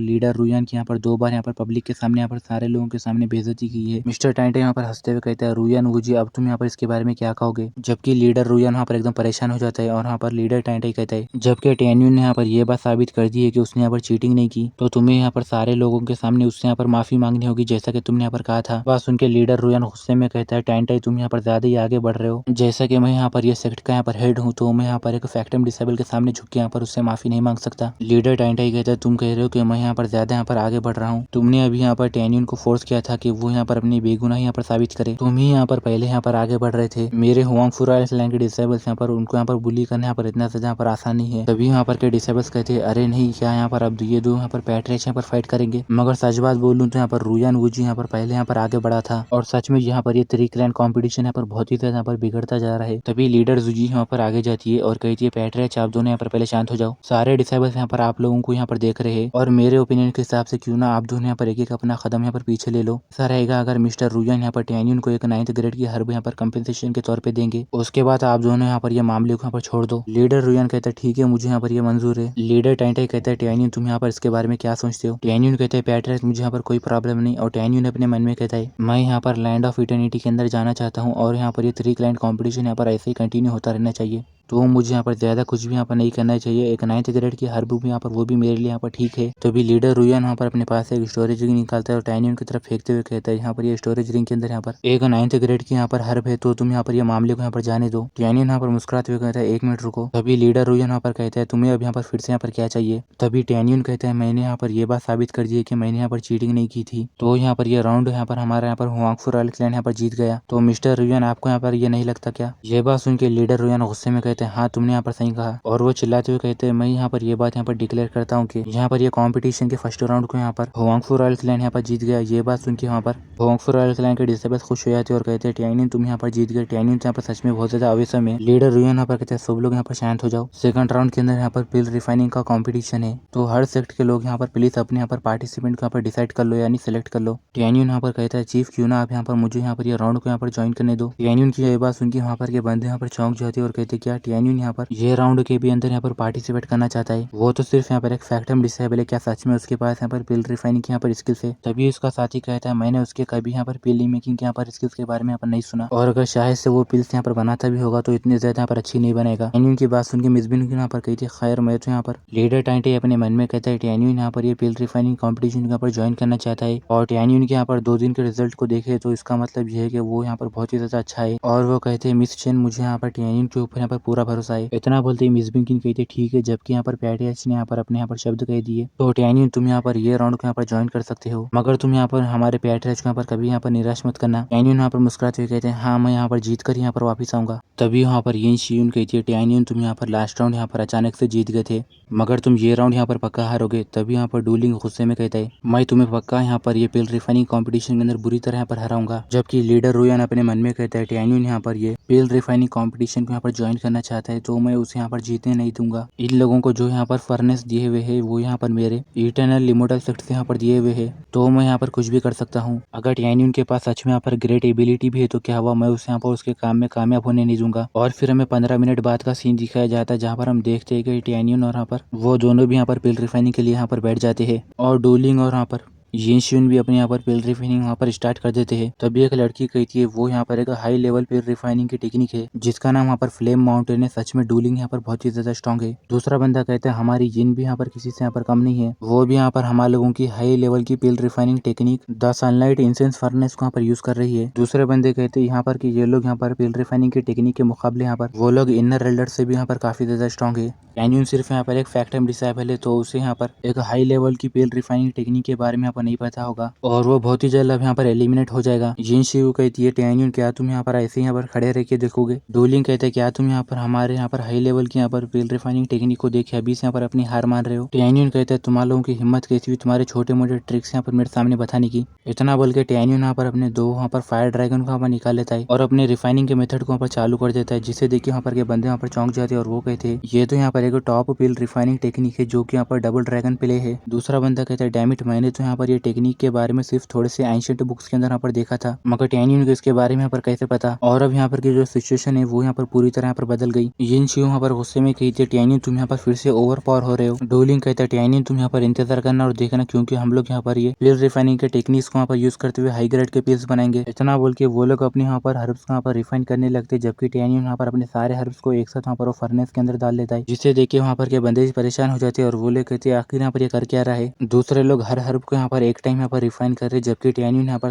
लीडर रुयन की यहाँ पर 2 बार यहाँ पर पब्लिक के सामने यहाँ पर सारे लोगों के सामने बेइज्जती की है। मिस्टर टाइंटे यहाँ पर हंसते हुए कहता है रुयन वुजी अब तुम यहाँ पर इसके बारे में क्या कहोगे। जबकि लीडर रुयन यहाँ पर एकदम परेशान हो जाता है और यहाँ पर लीडर टाइंटे कहता है जबकि टैन्यून ने यहाँ पर ये बात साबित कर दी है कि उसने यहाँ पर चीटिंग नहीं की तो तुम्हें यहाँ पर सारे लोगों के सामने उससे यहाँ पर माफी मांगनी होगी जैसा कि तुमने यहाँ पर कहा था। बात सुन के लीडर रुयन गुस्से में कहता है टाइंटे तुम यहाँ पर ज्यादा ही आगे बढ़ रहे हो, जैसा कि मैं यहाँ पर ये सेक्ट का यहाँ पर हेड हूँ तो मैं यहाँ पर एक फैक्टम डिसेबल के सामने झुक के यहाँ पर उससे माफी नहीं मांग सकता। लीडर टाइंटे कहता है तुम कह रहे हो कि मैं यहाँ पर ज्यादा यहाँ पर आगे बढ़ रहा हूँ, तुमने अभी यहाँ पर टैन्यून को फोर्स किया था कि वो यहाँ पर अपनी बेगुनाही यहाँ पर साबित करे, तुम ही यहाँ पर पहले यहाँ पर आगे बढ़ रहे थे। मेरे हुआंगफू क्लैन के डिसेबल्स यहाँ पर उनको यहाँ पर बुली करना यहाँ पर इतना ज्यादा यहाँ पर आसान नहीं है। तभी यहाँ पर के डिसेबल्स कहते हैं अरे नहीं क्या यहाँ पर अब ये दो यहाँ पर पैट्रियट्स यहाँ पर फाइट करेंगे। मगर सच बात बोलूं तो यहाँ पर रुयन वुजी यहाँ पर पहले यहाँ पर आगे बढ़ा था और सच में यहाँ पर ये 3 क्लैन कॉम्पिटिशन यहाँ पर बहुत ही ज्यादा यहाँ पर बिगड़ता जा रहा है। तभी लीडर जुजी यहाँ पर आगे जाती है और कहती है पैट्रियट्स आप दोनों यहाँ पर पहले शांत हो जाओ, सारे डिसेबल्स यहाँ पर आप लोगों को यहाँ पर देख रहे हैं और मेरे ओपिनियन के हिसाब से क्यों ना आप दोनों यहाँ पर एक अपना कदम यहाँ पर पीछे ले लो। ऐसा रहेगा अगर मिस्टर रुयन यहाँ पर टैन्यून को एक 9th ग्रेड की हर्ब यहाँ पर कंपेंसेशन के तौर पे देंगे, उसके बाद आप दोनों यहाँ पर ये मामले को यहाँ पर छोड़ दो। लीडर रुयन कहता है ठीक है मुझे यहाँ पर ये मंजूर है। लीडर टाइंटे कहता है टैन्यून तुम यहाँ पर इसके बारे में क्या सोचते हो। टैन्यून कहते हैं पैट्रियट्स मुझे यहाँ पर कोई प्रॉब्लम नहीं और टैन्यून अपने मन में कहता है मैं यहाँ पर लैंड ऑफ इटर्निटी के अंदर जाना चाहता हूँ और यहाँ पर ये 3 क्लाइंट कॉम्पिटिशन यहाँ पर ऐसे ही कंटिन्यू होता रहना चाहिए, तो मुझे यहाँ पर ज्यादा कुछ भी यहाँ पर नहीं करना चाहिए। एक 9th ग्रेड की हर्ब भी यहाँ पर वो भी मेरे लिए यहाँ पर ठीक है। तो भी लीडर रुयन यहाँ पर अपने पास एक स्टोरेज रिंग निकालता है और टैन्यून की तरफ फेंकते हुए कहता है यहाँ पर ये स्टोरेज रिंग के अंदर यहाँ पर एक 9th ग्रेड की यहाँ पर हर्ब है तो तुम यहाँ पर ये मामले को यहाँ पर जाने दो। टैन्यून यहाँ पर मुस्कुराते हुए कहता है 1 मिनट रुको। तभी लीडर रुयन यहाँ पर कहता है तुम्हें अब यहाँ पर फिर से यहाँ पर क्या चाहिए। तभी टैन्यून कहता है मैंने यहाँ पर ये बात साबित कर दी है कि मैंने यहाँ पर चीटिंग नहीं की थी, तो यहाँ पर ये राउंड यहाँ पर हमारा यहाँ पर हुआंगफू क्लैन यहाँ पर जीत गया। तो मिस्टर रुयन आपको यहाँ पर ये नहीं लगता क्या। ये बात सुन के लीडर रुयन गुस्से में कहते हैं हाँ तुमने यहाँ पर सही कहा और वो चिल्लाते हुए कहते हैं मैं यहाँ पर ये बात यहाँ पर डिक्लेयर करता हूँ कि यहाँ पर ये कंपटीशन के फर्स्ट राउंड को यहाँ पर हुआंगफू क्लैन यहाँ पर जीत गया। ये बात सुन के यहाँ पर हुआंगफू क्लैन के डिसेबल्स खुश हो जाते हैं और कहते हैं टैन्यून तुम यहाँ पर जीत गए। टैन्यून यहाँ पर सच में बहुत ज्यादा आवेश में। लीडर रुयन यहाँ पर कहते हैं सब लोग यहाँ पर शांत हो जाओ, सेकंड राउंड के अंदर यहाँ पर पिल रिफाइनिंग का कॉम्पिटिशन है तो हर सेक्ट के लोग यहाँ पर प्लीज अपने यहाँ पर पार्टिसिपेंट को यहाँ पर डिसाइड कर लो यानी सिलेक्ट कर लो। टैन्यून यहाँ पर कहता है चीफ क्यों ना आप यहाँ पर मुझे यहाँ पर ये राउंड को यहाँ पर ज्वाइन करने दो। टैन्यून की ये बात सुन के यहाँ पर के बंदे यहाँ पर चौंक जाते हैं और कहते क्या टैन्यून यहाँ पर ये राउंड के भी अंदर यहाँ पर पार्टिसिपेट करना चाहता है। वो तो सिर्फ यहाँ पर एक फैक्टम डिसेबल है, क्या सच में उसके पास यहाँ पर पिल रिफाइनिंग की यहाँ पर स्किल्स है। तभी उसका साथी कहता है मैंने उसके कभी यहाँ पर पिल मेकिंग के यहाँ पर स्किल्स के बारे में यहाँ पर नहीं सुना और अगर शायद से वो पिल्स यहाँ पर बनाता भी होगा तो इतनी ज्यादा यहाँ पर अच्छी नहीं बनेगा। टैन्यून की बात सुन के मिसबिन यहाँ पर कही थी खैर मैं तो यहाँ पर लीडर टाइंटे अपने मन में कहता है टैन्यून यहाँ पर ये पिल रिफाइनिंग कॉम्पिटिशन यहाँ पर ज्वाइन करना चाहता है और टैन्यून के यहाँ पर 2 दिन के रिजल्ट को देखे तो इसका मतलब ये है कि वो यहाँ पर बहुत ही ज्यादा अच्छा है और वो कहते हैं मिस चेन मुझे यहाँ पर टैन्यून के ऊपर यहाँ पर पूरा भरोसा है। इतना बोलते ही मिस बिंकिन कहते ठीक है, जबकि यहाँ पर पैट्रियट्स ने यहाँ पर अपने यहाँ पर शब्द कह दिए तो टैन्यून तुम यहाँ पर ये राउंड को यहाँ पर ज्वाइन कर सकते हो, मगर तुम यहाँ पर हमारे पैट्रियट्स को यहाँ पर कभी यहाँ पर निराश मत करना। टैन्यून यहाँ पर मुस्कुराते हुए कहते हैं हाँ मैं यहाँ पर जीत कर यहाँ पर वापिस आऊंगा। तभी यहाँ पर यिन शियून कहती है टैन्यून तुम यहाँ पर लास्ट राउंड यहाँ पर अचानक से जीत गए थे मगर तुम ये राउंड यहाँ पर पक्का हारोगे। तभी यहाँ पर डूलिंग गुस्से में कहता है मैं तुम्हें पक्का यहाँ पर ये पिल रिफाइनिंग कंपटीशन के अंदर बुरी तरह यहाँ पर हराऊंगा। जबकि लीडर रुयन अपने मन में कहता है टैन्यून यहाँ पर ये पिल रिफाइनिंग कंपटीशन को यहाँ पर ज्वाइन करना चाहता है तो मैं उसे यहाँ पर जीतने नहीं दूंगा। इन लोगों को जो यहाँ पर फर्नेस दिए हुए है वो यहाँ पर मेरे इटर्नल इमोर्टल सेक्ट से यहाँ पर दिए हुए है तो मैं यहाँ पर कुछ भी कर सकता हूँ। अगर टैन्यून के पास सच में यहाँ पर ग्रेट एबिलिटी भी है तो क्या हुआ, मैं उसे यहाँ पर उसके काम में कामयाब होने नहीं दूंगा। और फिर हमें 15 मिनट बाद का सीन दिखाया जाता है जहाँ पर हम देखते हैं कि टैन्यून और यहाँ पर वो दोनों भी यहाँ पर पिल रिफाइनिंग के लिए यहाँ पर बैठ जाते हैं और डूलिंग और यहाँ पर यिन शियुन भी अपने यहाँ पर पिल रिफाइनिंग वहाँ पर स्टार्ट कर देते हैं। तभी एक लड़की कहती है वो यहाँ पर एक हाई लेवल पिल रिफाइनिंग की टेक्निक है जिसका नाम वहाँ पर फ्लेम माउंटेन है। सच में डूलिंग यहाँ पर बहुत ही ज्यादा स्ट्रॉन्ग है। दूसरा बंदा कहता है हमारी यिन भी यहाँ पर किसी से यहाँ पर कम नहीं है, वो भी यहाँ पर हमारे लोगों की हाई लेवल की pill refining technique the sunlight incense furnace को यहाँ पर यूज कर रही है। दूसरे बंदे कहते हैं यहाँ पर कि ये लोग यहाँ पर पिल रिफाइनिंग की टेक्निक के मुकाबले यहाँ पर वो लोग इनर एल्डर से भी यहाँ पर काफी ज्यादा स्ट्रॉन्ग है। कैन्यन सिर्फ यहाँ पर एक फैक्ट टाइम डिसाइबल है तो उसे यहाँ पर एक हाई लेवल की पिल रिफाइनिंग टेक्निक के बारे में यहाँ पर नहीं पता होगा और वो बहुत ही जल्द अब यहाँ पर एलिमिनेट हो जाएगा। जिन शिव कहती है टैन्यून क्या तुम यहाँ पर ऐसे यहाँ पर खड़े रह के देखोगे। डोलिंग कहते हैं क्या तुम यहाँ पर हमारे यहाँ पर हाई लेवल की यहाँ पर पिल रिफाइनिंग टेक्निक को देखे अभी से यहाँ पर अपनी हार मान रहे हो। टैन्यून कहते हैं तुम्हारे लोगों की हिम्मत कैसी हुई तुम्हारे छोटे मोटे ट्रिक्स यहाँ पर मेरे सामने बताने की। इतना बोल के टैन्यून यहाँ पर अपने दो वहाँ पर फायर ड्रैगन को यहाँ पर निकाल लेता है और अपने रिफाइनिंग के मेथड को वहाँ पर चालू कर देता है जिससे देखिए वहाँ पर के बंदे वहाँ पर चौंक जाते हैं और वो कहते हैं ये तो यहाँ पर एक टॉप पिल रिफाइनिंग टेक्निक है जो कि यहाँ पर डबल ड्रैगन प्ले है। दूसरा बंदा कहता है डैमिट मैंने तो यहाँ पर ये टेक्निक के बारे में सिर्फ थोड़े से एंशिएंट बुक्स के अंदर यहाँ पर देखा था मगर टैन्यून को इसके बारे में यहाँ पर कैसे पता। और अब यहाँ पर की जो सिचुएशन है वो यहाँ पर पूरी तरह यहाँ पर बदल गई। यिन शिव यहाँ पर गुस्से में कहती है टैन्यून तुम यहाँ पर फिर से ओवर पावर हो रहे हो। डोलिंग कहता है टैन्यून तुम यहाँ पर इंतजार करना और देखना क्योंकि हम लोग यहाँ पर ये पिल रिफाइनिंग के टेक्निक्स को यहाँ पर यूज करते हुए हाई ग्रेड के पिल्स बनाएंगे। इतना बोल के वो लोग अपने यहाँ पर हर्ब्स को यहाँ पर रिफाइन करने लगते जबकि टैन्यून यहाँ पर अपने सारे हर्ब्स को एक साथ वहाँ पर फर्नेस के अंदर डाल देता है जिससे देखिए वहाँ पर के बंदे परेशान हो जाते हैं और वो लोग कहते हैं आखिर यहाँ पर ये कर क्या रहा है। दूसरे लोग हर हर्ब को यहाँ पर एक टाइम यहाँ पर रिफाइन कर रहे जबकि टैन्यून यहाँ पर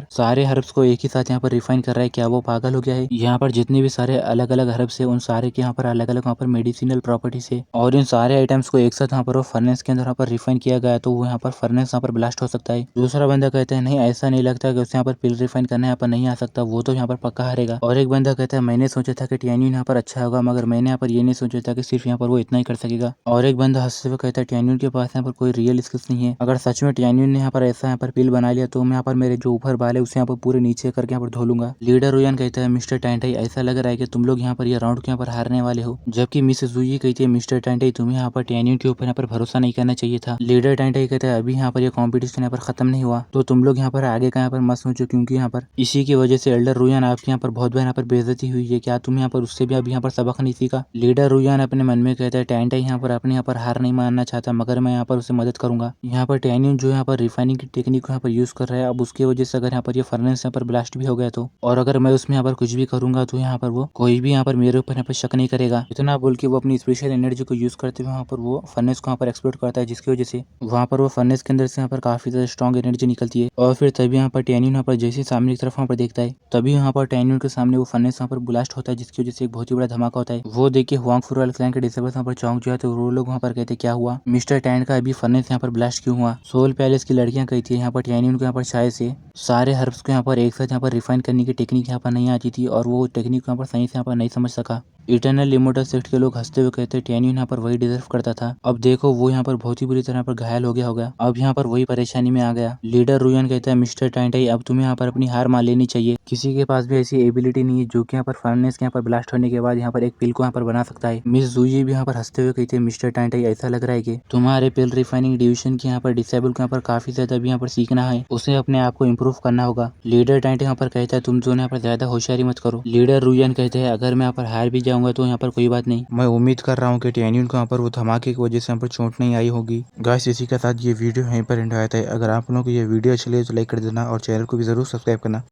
सारे हर्ब्स को एक ही साथ यहाँ पर रिफाइन कर रहा है। क्या वो पागल हो गया है। यहाँ पर जितने भी सारे अलग अलग हर्ब्स है उन सारे के यहाँ पर अलग अलग वहाँ पर मेडिसिनल प्रॉपर्टीज है और इन सारे आइटम्स को एक साथ यहाँ पर फर्नेस के अंदर यहाँ पर रिफाइन किया गया तो वो यहाँ पर फर्नेस यहाँ पर ब्लास्ट हो सकता है। दूसरा बंदा कहता है नहीं ऐसा नहीं लगता कि उसे यहाँ पर पिल रिफाइन करना यहाँ पर नहीं आ सकता, वो तो यहाँ पर पक्का हारेगा। और एक बंदा कहता है मैंने सोचा था कि टैन्यून यहाँ पर अच्छा होगा मगर मैंने यहाँ पर ये नहीं सोचा था कि सिर्फ यहाँ पर वो इतना ही कर सकेगा। और एक बंदा हंसते हुए कहता है टैन्यून के पास यहाँ पर कोई रियल स्किल्स नहीं है। अगर सच में टैन्यून ने यहाँ पर ऐसा यहाँ पर पिल बना लिया तो मैं यहाँ पर मेरे जो ऊपर बाल है उसे यहाँ पर पूरे नीचे करके यहाँ पर धो लूंगा। लीडर रुयान कहता है मिस्टर टैंटाई ऐसा लग रहा है कि तुम लोग यहाँ पर ये राउंड के यहाँ पर हारने वाले हो। जबकि मिसेस जुई कहती है मिस्टर टैंटाई तुम्हें यहाँ पर टैन्यून के ऊपर यहाँ पर भरोसा नहीं करना चाहिए था। लीडर टैंटाई कहता है अभी यहाँ पर ये कॉम्पिटिशन यहाँ पर खत्म नहीं हुआ तो तुम लोग यहाँ पर आगे का यहाँ पर मत सोचो क्योंकि यहाँ पर इसी की वजह से एल्डर रुयान आपके यहाँ पर बहुत बार यहाँ पर बेइज्जती हुई है। क्या तुम यहाँ पर उससे भी अभी यहाँ पर सबक नहीं सीखा। लीडर रुयान अपने मन में कहता है टैंटाई यहाँ पर अपने यहाँ पर हार नहीं मानना चाहता मगर मैं यहाँ पर उसे मदद करूंगा। यहाँ पर टैन्यून जो यहाँ पर रिफाइनिंग की टेक्निक को यहाँ पर यूज कर रहा है अब उसकी वजह से अगर यहाँ पर ये फर्नेस यहाँ पर ब्लास्ट भी हो गया तो और अगर मैं उसमें यहाँ पर कुछ भी करूंगा तो यहाँ पर वो कोई भी यहाँ पर मेरे ऊपर यहाँ पर शक नहीं करेगा। इतना बोल के वो अपनी स्पेशल एनर्जी को यूज करते हुए वहाँ पर वो फर्नेस को यहाँ पर एक्सप्लोर करता है जिसकी वजह से वहाँ पर वो फर्नेस के अंदर से यहाँ पर काफी ज्यादा स्ट्रॉन्ग एनर्जी निकलती है। और फिर तभी यहाँ पर टैन्यून यहाँ पर जैसे सामने की तरफ वहाँ पर देखता है तभी यहाँ पर टैन्यून के सामने वो फर्नेस यहाँ पर ब्लास्ट होता है जिसकी वजह से एक बहुत ही बड़ा धमाका होता है। वो देखिए हुआंग फुरवाल क्लैन के डिसेबल्स वहाँ पर चौंक जाते हैं। वो लोग वहाँ पर कहते क्या हुआ मिस्टर टैन का अभी फर्नेस यहाँ पर ब्लास्ट क्यों हुआ। सोल पैलेस की लड़कियां कहती है यहाँ पर टैन्यून को यहाँ पर शायद से सारे हर्ब्स को यहाँ पर एक साथ यहाँ पर रिफाइन करने की टेक्निक यहाँ पर नहीं आती थी और वो टेक्निक यहाँ पर सही से यहाँ पर नहीं समझ सका। इटर्नल इमोर्टल सेक्ट के लोग हंसते हुए कहते हैं टैन्यून यहाँ पर वही डिजर्व करता था। अब देखो वो यहाँ पर बहुत ही बुरी तरह पर घायल हो गया होगा अब यहाँ पर वही परेशानी में आ गया। लीडर रुयान कहता है मिस्टर टैंटाई अब तुम्हें यहाँ पर अपनी हार मान लेनी चाहिए। किसी के पास भी ऐसी एबिलिटी नहीं है जो कि यहाँ पर फर्नेस के यहाँ पर ब्लास्ट होने के बाद यहाँ पर एक पिल को यहाँ पर बना सकता है। मिस जूई भी यहाँ पर हंसते हुए कहते हैं मिस्टर टैंटाई ऐसा लग रहा है कि तुम्हारे पिल रिफाइनिंग डिविजन की यहाँ पर डिसेबल को यहाँ पर काफी ज्यादा भी यहाँ पर सीखना है, उसे अपने आप को इम्प्रूव करना होगा। लीडर टैंटाई यहाँ पर कहता है तुम दोनों यहाँ पर ज्यादा होशियारी मत करो। लीडर रुयान कहते हैं अगर मैं यहाँ पर हार भी जाऊंगा तो यहाँ पर कोई बात नहीं, मैं उम्मीद कर रहा हूँ कि टैन्यून को यहाँ पर वो धमाके की वजह से यहाँ पर चोट नहीं आई होगी। गाइस इसी के साथ ये वीडियो यहीं पर एंड आया था। अगर आप लोगों को ये वीडियो अच्छी लगे तो लाइक कर देना और चैनल को भी जरूर सब्सक्राइब करना।